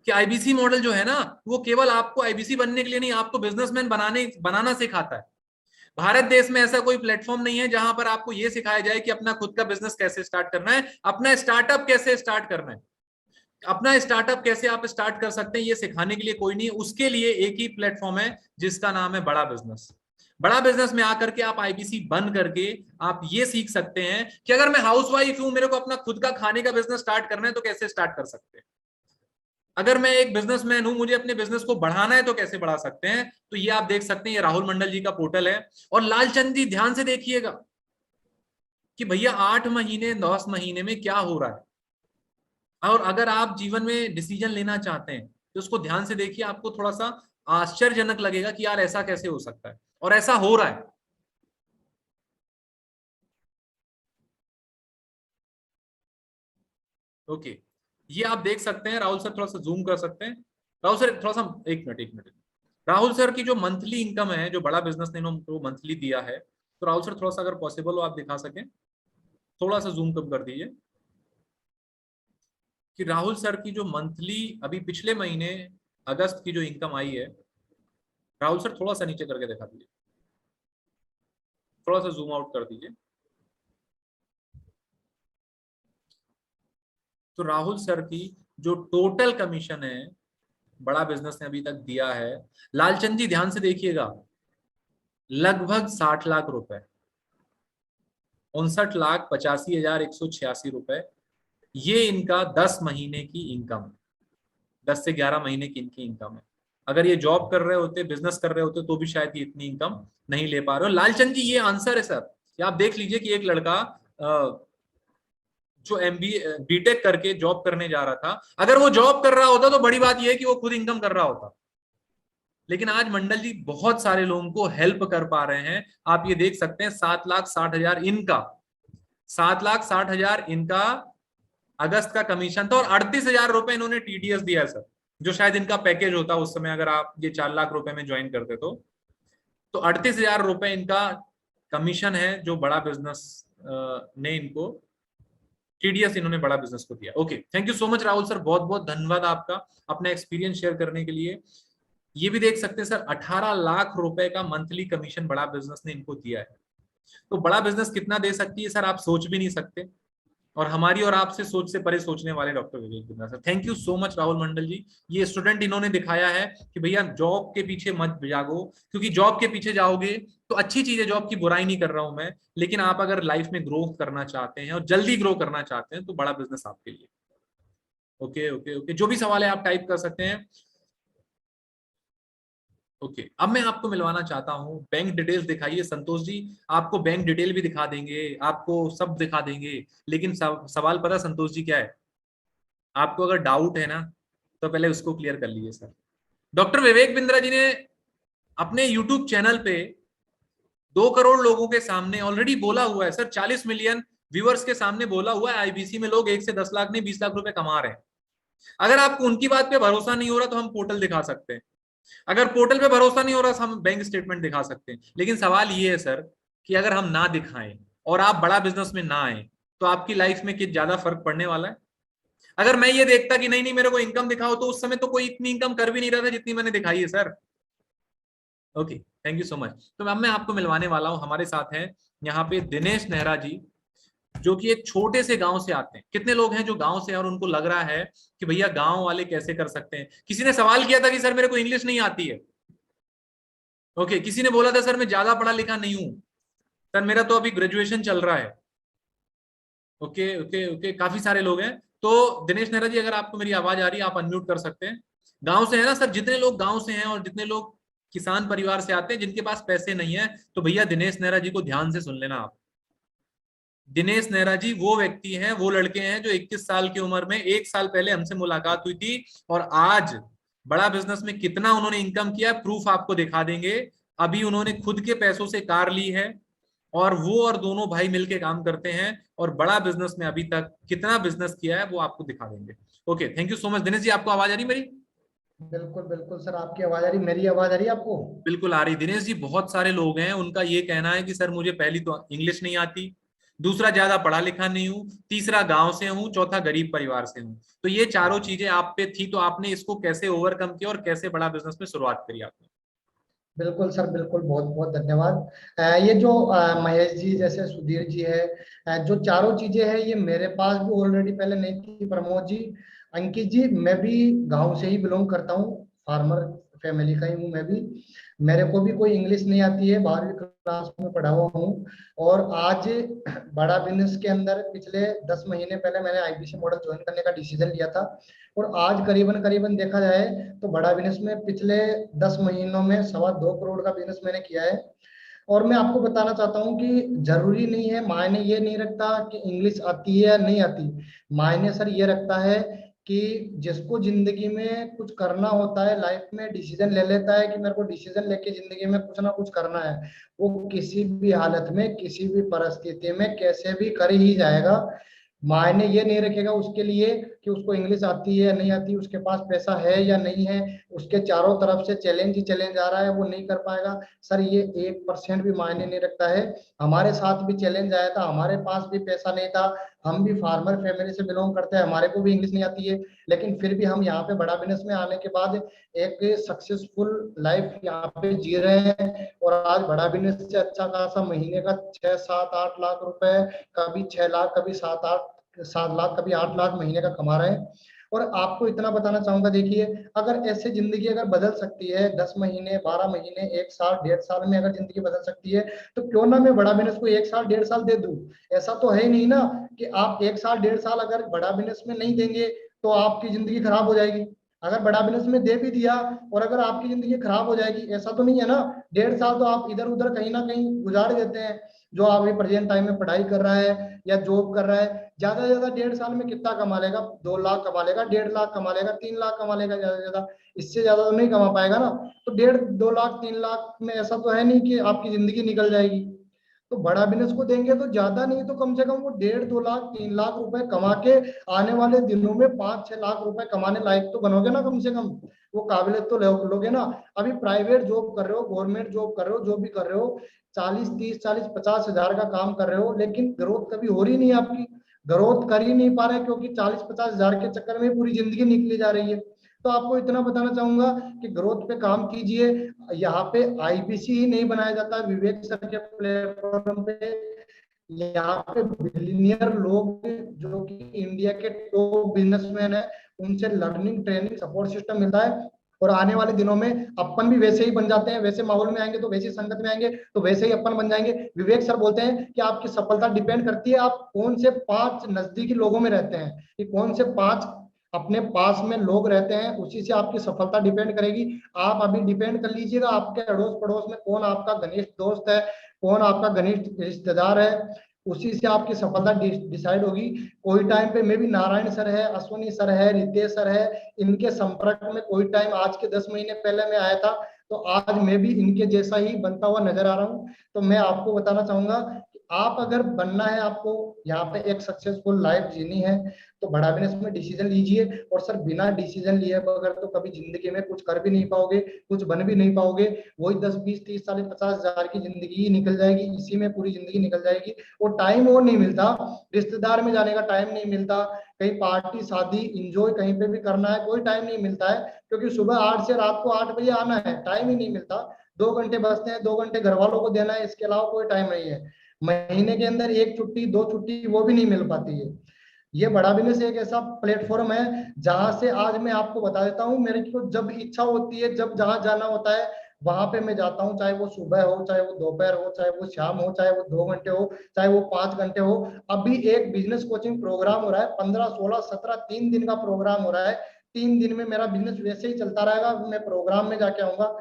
कि आईबीसी मॉडल जो है ना, वो केवल आपको आईबीसी बनने के लिए नहीं, आपको बिजनेसमैन बनाना सिखाता है। भारत देश में ऐसा कोई प्लेटफॉर्म नहीं है जहां पर आपको यह सिखाया जाए कि अपना खुद का बिजनेस कैसे स्टार्ट करना है, अपना स्टार्टअप कैसे स्टार्ट करना है, अपना स्टार्टअप कैसे आप स्टार्ट कर सकते हैं, ये सिखाने के लिए कोई नहीं। उसके लिए एक ही प्लेटफॉर्म है जिसका नाम है बड़ा बिजनेस। बड़ा बिजनेस में आकर के आप आईबीसी बन करके आप ये सीख सकते हैं कि अगर मैं हाउसवाइफ हूं, मेरे को अपना खुद का खाने का बिजनेस स्टार्ट करना है, तो कैसे स्टार्ट कर सकते हैं। अगर मैं एक बिजनेसमैन हूं, मुझे अपने बिजनेस को बढ़ाना है, तो कैसे बढ़ा सकते हैं। तो ये आप देख सकते हैं, ये राहुल मंडल जी का पोर्टल है। और लालचंद जी ध्यान से देखिएगा कि भैया 8 महीने 10 महीने में क्या हो रहा है। और अगर आप जीवन में डिसीजन लेना चाहते हैं तो उसको ध्यान से देखिए, आपको थोड़ा सा आश्चर्यजनक लगेगा कि यार ऐसा कैसे हो सकता है, और ऐसा हो रहा है। ओके, ये आप देख सकते हैं। राहुल सर थोड़ा सा जूम कर सकते हैं। राहुल सर थोड़ा सा, एक मिनट। राहुल सर की जो मंथली इनकम है, जो बड़ा बिजनेस ने उनको मंथली दिया है, तो राहुल सर थोड़ा सा अगर पॉसिबल हो आप दिखा सकें, थोड़ा सा जूम कम कर दीजिए, कि राहुल सर की जो मंथली अभी पिछले महीने अगस्त की जो इनकम आई है, राहुल सर थोड़ा सा नीचे करके दिखा दीजिए, थोड़ा सा जूम आउट कर दीजिए। तो राहुल सर की जो टोटल कमीशन है बड़ा बिजनेस ने अभी तक दिया है, लालचंद जी ध्यान से देखिएगा, लगभग 60 लाख रुपए, 59,85,186 रुपए। ये इनका 10 महीने की इनकम, 10 से 11 महीने की इनकी इनकम है। अगर ये जॉब कर रहे होते, बिजनेस कर रहे होते, तो भी शायद ये इतनी इनकम नहीं ले पा रहे हो। लालचंद जी ये आंसर है सर। ये आप देख लीजिए कि एक लड़का जो MBA बीटेक करके जॉब करने जा रहा था, अगर वो जॉब कर रहा होता तो बड़ी बात यह है कि वो खुद इनकम कर रहा होता, लेकिन आज मंडल जी बहुत सारे लोगों को हेल्प कर पा रहे हैं। आप ये देख सकते हैं 7,60,000 इनका, 7,60,000 इनका अगस्त का कमीशन था, और 38,000 रुपए इन्होंने TDS दिया सर, जो शायद इनका पैकेज होता उस समय, अगर आप ये 4 लाख रुपए में ज्वाइन करते तो 38,000 रुपए इनका कमीशन है, जो बड़ा बिजनेस ने इनको TDS इन्होंने बड़ा बिजनेस को दिया। Okay, thank you so much Rahul sir, बहुत बहुत धन्यवाद आपका अपना एक्सपीरियंस शेयर करने के लिए। ये भी देख सकते हैं सर, 18 लाख रुपए का मंथली कमीशन बड़ा बिजनेस ने इनको दिया है। तो बड़ा बिजनेस कितना दे सकती है सर, आप सोच भी नहीं सकते, और हमारी और आपसे सोच से परे सोचने वाले doctor Vivek Bindra sir. Thank you so much Rahul Mandal ji. ये स्टूडेंट इन्होंने दिखाया है कि भैया जॉब के पीछे मत जागो, क्योंकि जॉब के पीछे जाओगे तो अच्छी चीज है, जॉब की बुराई नहीं कर रहा हूं मैं, लेकिन आप अगर लाइफ में ग्रो करना चाहते हैं और जल्दी ग्रो करना चाहते हैं तो बड़ा बिजनेस आपके लिए। ओके ओके ओके, जो भी सवाल है आप टाइप कर सकते हैं। ओके, अब मैं आपको मिलवाना चाहता हूँ, बैंक डिटेल्स दिखाइए संतोष जी, आपको बैंक डिटेल भी दिखा देंगे, आपको सब दिखा देंगे, लेकिन सवाल पता संतोष जी क्या है, आपको अगर डाउट है ना तो पहले उसको क्लियर कर लीजिए सर। डॉक्टर विवेक बिंद्रा जी ने अपने यूट्यूब चैनल पे 2 करोड़ लोगों के सामने ऑलरेडी बोला हुआ है सर, 40 मिलियन व्यूअर्स के सामने बोला हुआ है, IBC में लोग 1 से 10 लाख नहीं 20 लाख रुपए कमा रहे हैं। अगर आपको उनकी बात पे भरोसा नहीं हो रहा तो हम पोर्टल दिखा सकते हैं, अगर पोर्टल पे भरोसा नहीं हो रहा तो हम बैंक स्टेटमेंट दिखा सकते हैं। लेकिन सवाल ये है सर कि अगर हम ना दिखाएं और आप बड़ा बिजनेस में ना आए तो आपकी लाइफ में कितना ज्यादा फर्क पड़ने वाला है। अगर मैं ये देखता कि नहीं नहीं मेरे को इनकम दिखाओ, तो उस समय तो कोई इतनी इनकम कर भी नहीं रहा था जितनी मैंने दिखाई है sir. Okay, thank you so much. तो अब मैं आपको मिलवाने वाला हूं, हमारे साथ हैं यहाँ पे दिनेश नेहरा जी, जो कि एक छोटे से गांव से आते हैं। कितने लोग हैं जो गांव से हैं और उनको लग रहा है कि भैया गांव वाले कैसे कर सकते हैं। किसी ने सवाल किया था कि सर मेरे को इंग्लिश नहीं आती है। ओके, किसी ने बोला था सर मैं ज्यादा पढ़ा लिखा नहीं हूं, सर मेरा तो अभी ग्रेजुएशन चल रहा है। ओके ओके ओके, काफी सारे लोग हैं। तो दिनेश नेहरा जी, अगर आपको मेरी आवाज आ रही है आप अनम्यूट कर सकते हैं। गांव से है ना सर, जितने लोग गांव से हैं और जितने लोग किसान परिवार से आते हैं जिनके पास पैसे नहीं है, तो भैया दिनेश नेहरा जी को ध्यान से सुन लेना आप। दिनेश नेहरा जी वो व्यक्ति हैं, वो लड़के हैं जो 21 साल की उम्र में 1 साल पहले हमसे मुलाकात हुई थी, और आज बड़ा बिजनेस में कितना उन्होंने इनकम किया, प्रूफ आपको दिखा देंगे। अभी उन्होंने खुद के पैसों से कार ली है, और वो और दोनों भाई मिलके काम करते हैं, और बड़ा बिजनेस में अभी तक कितना बिजनेस किया है वो आपको दिखा देंगे। Okay, thank you so much. Dinesh ji, आपको आवाज आ रही मेरी? बिल्कुल बिल्कुल सर, आपकी आवाज आ रही, मेरी आवाज आ रही है आपको? बिल्कुल आ रही। दिनेश जी, बहुत सारे लोग हैं उनका ये कहना है कि सर मुझे पहली तो इंग्लिश नहीं आती, दूसरा ज्यादा पढ़ा लिखा नहीं हूँ, तीसरा गांव से हूँ, चौथा गरीब परिवार से हूँ। तो ये चारों चीजें आप पे थी, तो आपने इसको कैसे ओवरकम किया और कैसे बड़ा बिजनेस में शुरुआत करी आपने? बिल्कुल सर, बिल्कुल, बहुत बहुत धन्यवाद। ये जो महेश जी जैसे सुधीर जी है, जो चारों चीजें हैं ये मेरे पास भी ऑलरेडी पहले नहीं थी। प्रमोद जी, अंकित जी, मैं भी गांव से ही बिलोंग करता हूँ, फार्मर फैमिली का ही हूँ मैं भी। मेरे को भी कोई इंग्लिश नहीं आती है, 12वीं क्लास में पढ़ा हुआ हूँ। और आज बड़ा बिजनेस के अंदर पिछले 10 महीने पहले मैंने IBC मॉडल ज्वाइन करने का डिसीजन लिया था, और आज करीबन करीबन देखा जाए तो बड़ा बिजनेस में पिछले 10 महीनों में 2.25 करोड़ का बिजनेस मैंने किया है। और मैं आपको बताना चाहता हूँ कि जरूरी नहीं है, मायने ये नहीं रखता कि इंग्लिश आती है या नहीं आती। मायने सर ये रखता है कि जिसको जिंदगी में कुछ करना होता है, लाइफ में डिसीजन ले लेता है कि मेरे को डिसीजन लेके जिंदगी में कुछ ना कुछ करना है, वो किसी भी हालत में किसी भी परिस्थिति में कैसे भी कर ही जाएगा। मायने ये नहीं रखेगा उसके लिए कि उसको इंग्लिश आती है या नहीं आती, उसके पास पैसा है या नहीं है, उसके चारों तरफ से चैलेंज ही चैलेंज आ रहा है, वो नहीं कर पाएगा। सर ये 1% भी मायने नहीं रखता है। हमारे साथ भी चैलेंज आया था, हमारे पास भी पैसा नहीं था, हम भी फार्मर फैमिली से बिलोंग करते हैं, हमारे को भी इंग्लिश नहीं आती है, लेकिन फिर भी हम यहाँ पे बड़ा बिजनेस में आने के बाद एक सक्सेसफुल लाइफ यहाँ पे जी रहे हैं। और आज बड़ा बिजनेस से अच्छा खासा महीने का 6, 7, 8 लाख रुपए, कभी 6 लाख, कभी 7 लाख, कभी 8 लाख महीने का कमा रहे हैं। और आपको इतना बताना चाहूंगा, देखिए अगर ऐसे जिंदगी अगर बदल सकती है 10 महीने, 12 महीने, 1 साल, 1.5 साल में अगर जिंदगी बदल सकती है, तो क्यों ना मैं बड़ा बिजनेस को 1 साल, 1.5 साल दे दूं। ऐसा तो है ही नहीं ना कि आप 1 साल, 1.5 साल अगर बड़ा बिजनेस में नहीं देंगे तो आपकी जिंदगी खराब हो जाएगी। अगर बड़ा बिजनेस में दे भी दिया और अगर आपकी जिंदगी खराब हो जाएगी, ऐसा तो नहीं है ना। 1.5 साल तो आप इधर उधर कहीं ना कहीं गुजार देते हैं। जो अभी प्रेजेंट टाइम में पढ़ाई कर रहा है या जॉब कर रहा है, ज्यादा से ज्यादा 1.5 साल में कितना कमा लेगा? 2 लाख कमा लेगा, 1.5 लाख कमा लेगा, 3 लाख कमा लेगा, ज्यादा से ज्यादा। इससे ज्यादा तो नहीं कमा पाएगा ना। तो 1.5, 2 लाख, 3 लाख में ऐसा तो है नहीं कि आपकी जिंदगी निकल जाएगी। तो बड़ा बिजनेस को देंगे तो ज्यादा नहीं तो कम से कम वो 1.5, 2 लाख, 3 लाख रुपए कमा के आने वाले दिनों में 5, 6 लाख रुपए कमाने लायक तो बनोगे ना, कम से कम वो काबिलियत तो लोगे ना। अभी प्राइवेट जॉब कर रहे हो, गवर्नमेंट जॉब कर रहे हो, जो भी कर रहे हो, 40, 30, 40, 50 हजार का काम कर रहे हो, लेकिन ग्रोथ कभी हो रही नहीं आपकी। ग्रोथ कर ही नहीं पा रहे क्योंकि 40, 50 हजार के चक्कर में पूरी जिंदगी निकली जा रही है। तो आपको इतना बताना चाहूंगा कि ग्रोथ पे काम कीजिए। यहाँ पे आईबीसी ही नहीं बनाया जाता विवेक सर के प्लेटफॉर्म पे। यहाँ पे बिलियनियर लोग जो कि इंडिया के टॉप बिजनेसमैन है, उनसे लर्निंग, ट्रेनिंग, सपोर्ट सिस्टम मिलता है। और आने वाले दिनों में अपन भी वैसे ही बन जाते हैं, वैसे माहौल में आएंगे तो वैसी संगत में आएंगे तो वैसे ही अपन बन जाएंगे। विवेक सर बोलते हैं कि आपकी सफलता डिपेंड करती है आप कौन से 5 नजदीकी लोगों में रहते हैं, कि कौन से 5 अपने पास में लोग रहते हैं, उसी से आपकी सफलता डिपेंड करेगी। आप अभी डिपेंड कर लीजिएगा आपके अड़ोस पड़ोस में कौन आपका घनिष्ठ दोस्त है, कौन आपका घनिष्ठ रिश्तेदार है, उसी से आपकी सफलता डिसाइड होगी। कोई टाइम पे मे भी नारायण सर है, अश्वनी सर है, रितेश सर है, इनके संपर्क में कोई टाइम आज के 10 महीने पहले मैं आया था, तो आज मैं भी इनके जैसा ही बनता हुआ नजर आ रहा हूँ। तो मैं आपको बताना चाहूंगा कि आप अगर बनना है, आपको यहाँ पे एक सक्सेसफुल लाइफ जीनी है, तो बड़ा बिजनेस में डिसीजन लीजिए। और सर बिना डिसीजन लिए बगैर तो कभी जिंदगी में कुछ कर भी नहीं पाओगे, कुछ बन भी नहीं पाओगे। वही 10, 20, 30, 40, 50 हजार की जिंदगी निकल जाएगी, इसी में पूरी जिंदगी निकल जाएगी। वो टाइम और नहीं मिलता, रिश्तेदार में जाने का टाइम नहीं मिलता, कहीं पार्टी शादी इंजॉय कहीं पे भी करना है कोई टाइम नहीं मिलता है, क्योंकि सुबह 8 से रात को 8 बजे आना है, टाइम ही नहीं मिलता। 2 घंटे बचते हैं, 2 घंटे घर वालों को देना है, इसके अलावा कोई टाइम नहीं है। महीने के अंदर 1 छुट्टी, 2 छुट्टी वो भी नहीं मिल पाती है। ये बड़ा बिजनेस एक ऐसा प्लेटफॉर्म है जहां से आज मैं आपको बता देता हूँ, मेरे को जब इच्छा होती है, जब जहां जाना होता है वहां पे मैं जाता हूँ, चाहे वो सुबह हो, चाहे वो दोपहर हो, चाहे वो शाम हो, चाहे वो 2 घंटे हो, चाहे वो 5 घंटे हो। अभी एक बिजनेस कोचिंग प्रोग्राम हो रहा है, 15, 16, 17, 3 दिन का प्रोग्राम हो रहा है। 3 दिन में मेरा बिजनेस वैसे ही चलता रहेगा। मैं प्रोग्राम में जाके आऊंगा,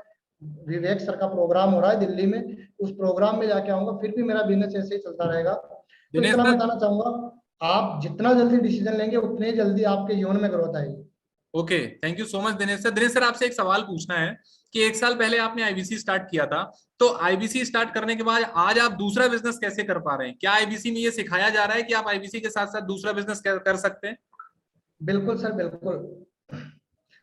विवेक सर का प्रोग्राम हो रहा है दिल्ली में, उस प्रोग्राम में जाके आऊंगा, फिर भी मेरा बिजनेस ऐसे ही चलता रहेगा। तो दिनेश इतना सर, बताना चाहूंगा, आप जितना जल्दी डिसीजन लेंगे उतने ही जल्दी आपके जीवन में ग्रोथ आएगी। Okay, thank you so much Dinesh sir. Dinesh sir, आपसे एक सवाल पूछना है कि 1 साल पहले आपने आईबीसी स्टार्ट किया था, तो आईबीसी स्टार्ट करने के बाद आज आप दूसरा बिजनेस कैसे कर पा रहे हैं? क्या आईबीसी में ये सिखाया जा रहा है कि आप आईबीसी के साथ साथ दूसरा बिजनेस कर सकते हैं? बिल्कुल सर, बिल्कुल।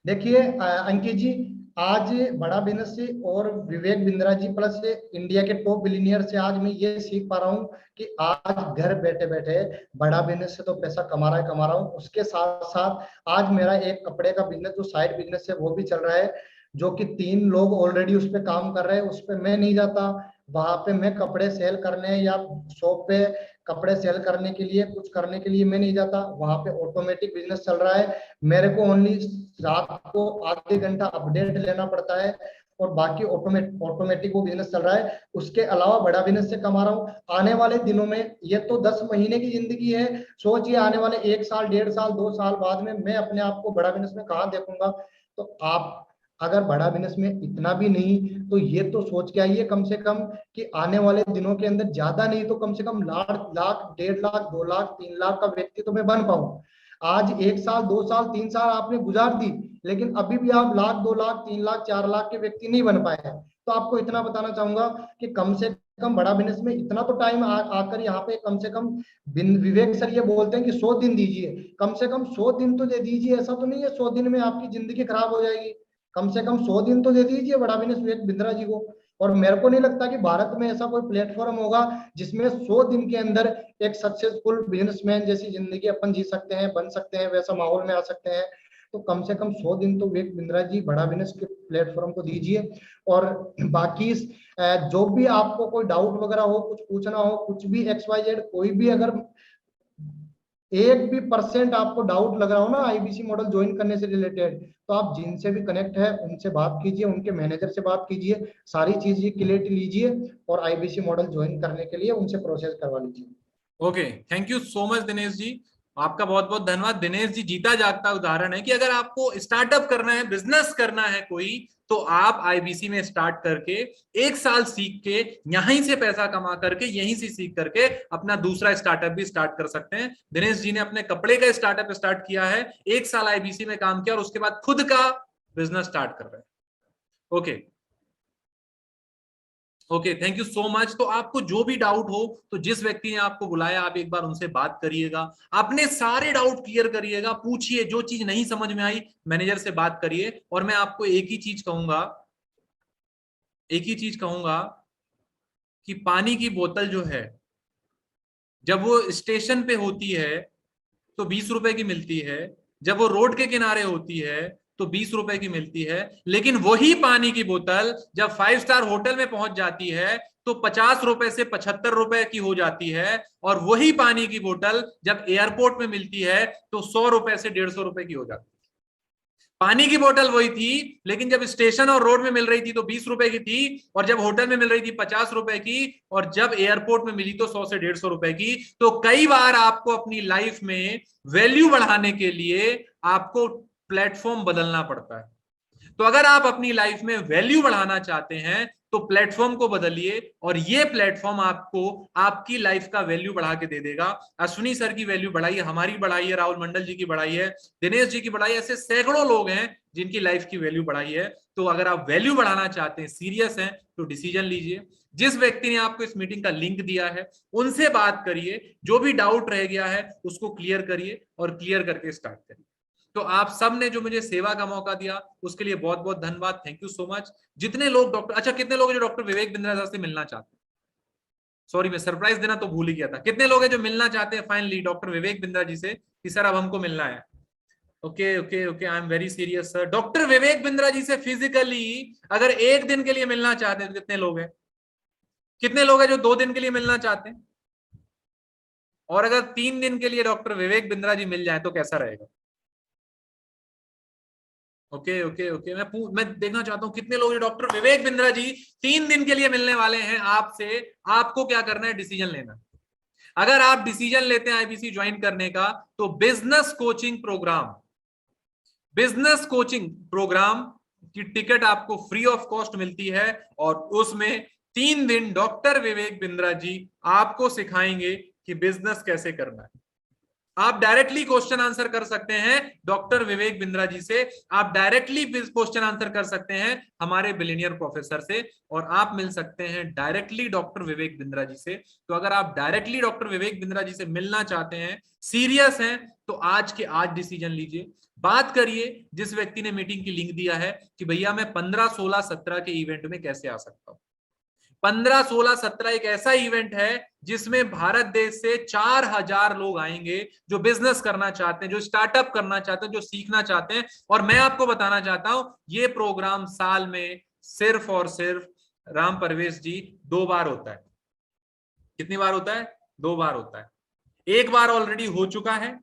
देखिए अंकित जी, आज बड़ा बिजनेस से और विवेक बिंद्रा जी प्लस से इंडिया के टॉप बिलियनियर से आज मैं ये सीख पा रहा हूँ कि आज घर बैठे बैठे बड़ा बिजनेस से तो पैसा कमा रहा हूँ। उसके साथ साथ आज मेरा एक कपड़े का बिजनेस जो साइड बिजनेस है वो भी चल रहा है, जो कि 3 लोग ऑलरेडी उस पर काम कर रहे हैं। उस पर मैं नहीं जाता, वहां पे मैं कपड़े सेल करने या शॉप पे कपड़े सेल करने के लिए, कुछ करने के लिए मैं नहीं जाता। वहां पे ऑटोमेटिक बिजनेस चल रहा है, मेरे को ओनली रात को आधे घंटा अपडेट लेना पड़ता है और बाकी ऑटोमेटिक वो बिजनेस चल रहा है। उसके अलावा बड़ा बिजनेस से कमा रहा हूँ। आने वाले दिनों में, ये तो 10 महीने की जिंदगी है, सोचिए आने वाले 1 साल, 1.5 साल, 2 साल बाद में मैं अपने आप को बड़ा बिजनेस में कहाँ देखूंगा। तो आप अगर बड़ा बिजनेस में इतना भी नहीं तो ये तो सोच के आइए कम से कम कि आने वाले दिनों के अंदर ज्यादा नहीं तो कम से कम लाख लाख 1.5 लाख 2 लाख 3 लाख का व्यक्ति तो मैं बन पाऊं। आज 1 साल 2 साल 3 साल आपने गुजार दी, लेकिन अभी भी आप लाख 2 लाख 3 लाख 4 लाख के व्यक्ति नहीं बन पाए हैं। तो आपको इतना बताना चाहूंगा कि कम से कम बड़ा बिजनेस में इतना तो टाइम आकर यहाँ पे कम से कम विवेक सर ये बोलते हैं कि 100 दिन दीजिए, कम से कम 100 दिन तो दे दीजिए। ऐसा तो नहीं है 100 दिन में आपकी जिंदगी खराब हो जाएगी, कम से कम 100 दिन तो दे दीजिए बड़ा बिजनेस विवेक बिंद्रा जी को। और मेरे को नहीं लगता कि भारत में ऐसा कोई प्लेटफॉर्म होगा जिसमें 100 दिन के अंदर एक सक्सेसफुल बिजनेसमैन जैसी जिंदगी अपन जी सकते हैं, बन सकते हैं, वैसा माहौल में आ सकते हैं। तो कम से कम 100 दिन तो विवेक बिंद्रा जी बड़ा बिजनेस के प्लेटफॉर्म को दीजिए। और बाकी जो भी आपको कोई डाउट वगैरह हो, कुछ पूछना हो, कुछ भी XYZ कोई भी अगर 1% आपको डाउट लग रहा हो ना आईबीसी मॉडल ज्वाइन करने से रिलेटेड, तो आप जिनसे भी कनेक्ट है उनसे बात कीजिए, उनके मैनेजर से बात कीजिए, सारी चीजें क्लियरिटी लीजिए और आईबीसी मॉडल ज्वाइन करने के लिए उनसे प्रोसेस करवा लीजिए। Okay, thank you so much Dinesh ji, आपका बहुत बहुत धन्यवाद। दिनेश जी जीता जागता उदाहरण है कि अगर आपको स्टार्टअप करना है, बिजनेस करना है कोई, तो आप आईबीसी में स्टार्ट करके 1 साल सीख के यहीं से पैसा कमा करके यहीं से सीख करके अपना दूसरा स्टार्टअप भी स्टार्ट कर सकते हैं। दिनेश जी ने अपने कपड़े का स्टार्टअप स्टार्ट किया है, 1 साल आईबीसी में काम किया और उसके बाद खुद का बिजनेस स्टार्ट कर रहे हैं। Okay okay, thank you so much. तो आपको जो भी डाउट हो तो जिस व्यक्ति ने आपको बुलाया आप एक बार उनसे बात करिएगा, अपने सारे डाउट क्लियर करिएगा, पूछिए, जो चीज नहीं समझ में आई मैनेजर से बात करिए। और मैं आपको एक ही चीज कहूंगा कि पानी की बोतल जो है जब वो स्टेशन पे होती है तो 20 रुपए की मिलती है, जब वो रोड के किनारे होती है तो 20 रुपए की मिलती है, लेकिन वही पानी की बोतल जब 5 स्टार होटल में पहुंच जाती है तो 50 रुपए से 75 रुपए की हो जाती है, और वही पानी की बोतल जब एयरपोर्ट में मिलती है तो 100 रुपए से 150 रुपए की हो जाती है। पानी की बोतल वही थी, लेकिन जब स्टेशन और रोड में मिल रही थी तो 20 रुपए की थी, और जब होटल में मिल रही थी 50 रुपए की, और जब एयरपोर्ट में मिली तो 100 से 150 रुपए की। तो कई बार आपको अपनी लाइफ में वैल्यू बढ़ाने के लिए आपको प्लेटफॉर्म बदलना पड़ता है। तो अगर आप अपनी लाइफ में वैल्यू बढ़ाना चाहते हैं तो प्लेटफॉर्म को बदलिए, और ये प्लेटफॉर्म आपको आपकी लाइफ का वैल्यू बढ़ा के दे देगा। अश्विनी सर की वैल्यू बढ़ाई है, हमारी बढ़ाई है, राहुल मंडल जी की बढ़ाई है, दिनेश जी की बढ़ाई है, ऐसे सैकड़ों लोग हैं जिनकी लाइफ की वैल्यू बढ़ाई है। तो अगर आप वैल्यू बढ़ाना चाहते हैं, सीरियस हैं, तो डिसीजन लीजिए। जिस व्यक्ति ने आपको इस मीटिंग का लिंक दिया है उनसे बात करिए, जो भी डाउट रह गया है उसको क्लियर करिए और क्लियर करके स्टार्ट करिए। तो आप सब ने जो मुझे सेवा का मौका दिया उसके लिए बहुत बहुत धन्यवाद, थैंक यू सो मच। जितने लोग कितने लोग जो डॉक्टर विवेक बिंद्रा सर से मिलना चाहते हैं, सॉरी मैं सरप्राइज देना तो भूल ही गया था, कितने लोग हैं जो मिलना चाहते हैं फाइनली डॉक्टर विवेक बिंद्रा जी से कि सर अब हमको मिलना है? Okay okay okay, I am very serious sir. Doctor Vivek Bindra ji से फिजिकली अगर 1 दिन के लिए मिलना चाहते हैं तो कितने लोग हैं? कितने लोग हैं जो 2 दिन के लिए मिलना चाहते हैं? और अगर 3 दिन के लिए डॉक्टर विवेक बिंद्रा जी मिल जाए तो कैसा रहेगा? ओके ओके ओके, मैं देखना चाहता हूं कितने लोग डॉक्टर विवेक बिंद्रा जी 3 दिन के लिए मिलने वाले हैं आपसे। आपको क्या करना है, डिसीजन लेना। अगर आप डिसीजन लेते हैं आईबीसी ज्वाइन करने का तो बिजनेस कोचिंग प्रोग्राम की टिकट आपको फ्री ऑफ कॉस्ट मिलती है, और उसमें 3 दिन डॉक्टर विवेक बिंद्रा जी आपको सिखाएंगे कि बिजनेस कैसे करना है। आप डायरेक्टली क्वेश्चन आंसर कर सकते हैं डॉक्टर विवेक बिंद्रा जी से, आप डायरेक्टली क्वेश्चन आंसर कर सकते हैं हमारे बिलियनियर प्रोफेसर से, और आप मिल सकते हैं डायरेक्टली डॉक्टर विवेक बिंद्रा जी से। तो अगर आप डायरेक्टली डॉक्टर विवेक बिंद्रा जी से मिलना चाहते हैं, सीरियस हैं, तो आज के आज डिसीजन लीजिए। बात करिए जिस व्यक्ति ने मीटिंग की लिंक दिया है कि भैया मैं 15, 16, 17 के इवेंट में कैसे आ सकता हूं। 15, 16, 17 एक ऐसा इवेंट है जिसमें भारत देश से 4000 लोग आएंगे जो बिजनेस करना चाहते हैं, जो स्टार्टअप करना चाहते हैं, जो सीखना चाहते हैं। और मैं आपको बताना चाहता हूं ये प्रोग्राम साल में सिर्फ और सिर्फ राम परवेश जी 2 बार होता है। कितनी बार होता है? 2 बार होता है। एक बार ऑलरेडी हो चुका है,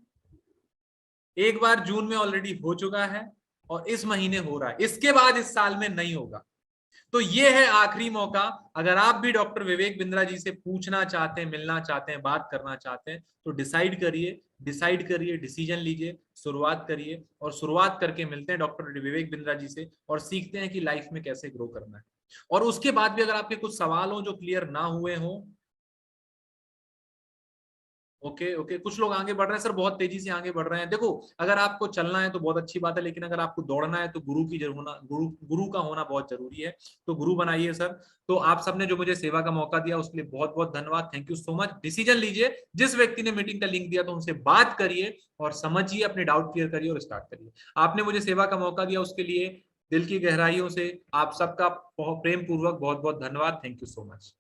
एक बार जून में ऑलरेडी हो चुका है, और इस महीने हो रहा है। इसके बाद इस साल में नहीं होगा। तो ये है आखिरी मौका। अगर आप भी डॉक्टर विवेक बिंद्रा जी से पूछना चाहते हैं, मिलना चाहते हैं, बात करना चाहते हैं, तो डिसाइड करिए, डिसीजन लीजिए, शुरुआत करिए, और शुरुआत करके मिलते हैं डॉक्टर विवेक बिंद्रा जी से और सीखते हैं कि लाइफ में कैसे ग्रो करना है। और उसके बाद भी अगर आपके कुछ सवाल हो जो क्लियर ना हुए हों, ओके, कुछ लोग आगे बढ़ रहे हैं सर, बहुत तेजी से आगे बढ़ रहे हैं। देखो, अगर आपको चलना है तो बहुत अच्छी बात है, लेकिन अगर आपको दौड़ना है तो गुरु का होना बहुत जरूरी है। तो गुरु बनाइए सर। तो आप सबने जो मुझे सेवा का मौका दिया उसके लिए बहुत बहुत धन्यवाद, thank you so much. Decision लीजिए, जिस व्यक्ति ने मीटिंग का लिंक दिया तो उनसे बात करिए और समझिए, अपने डाउट क्लियर करिए और स्टार्ट करिए। आपने मुझे सेवा का मौका दिया उसके लिए दिल की गहराइयों से आप सबका प्रेम पूर्वक बहुत बहुत धन्यवाद, थैंक यू सो मच।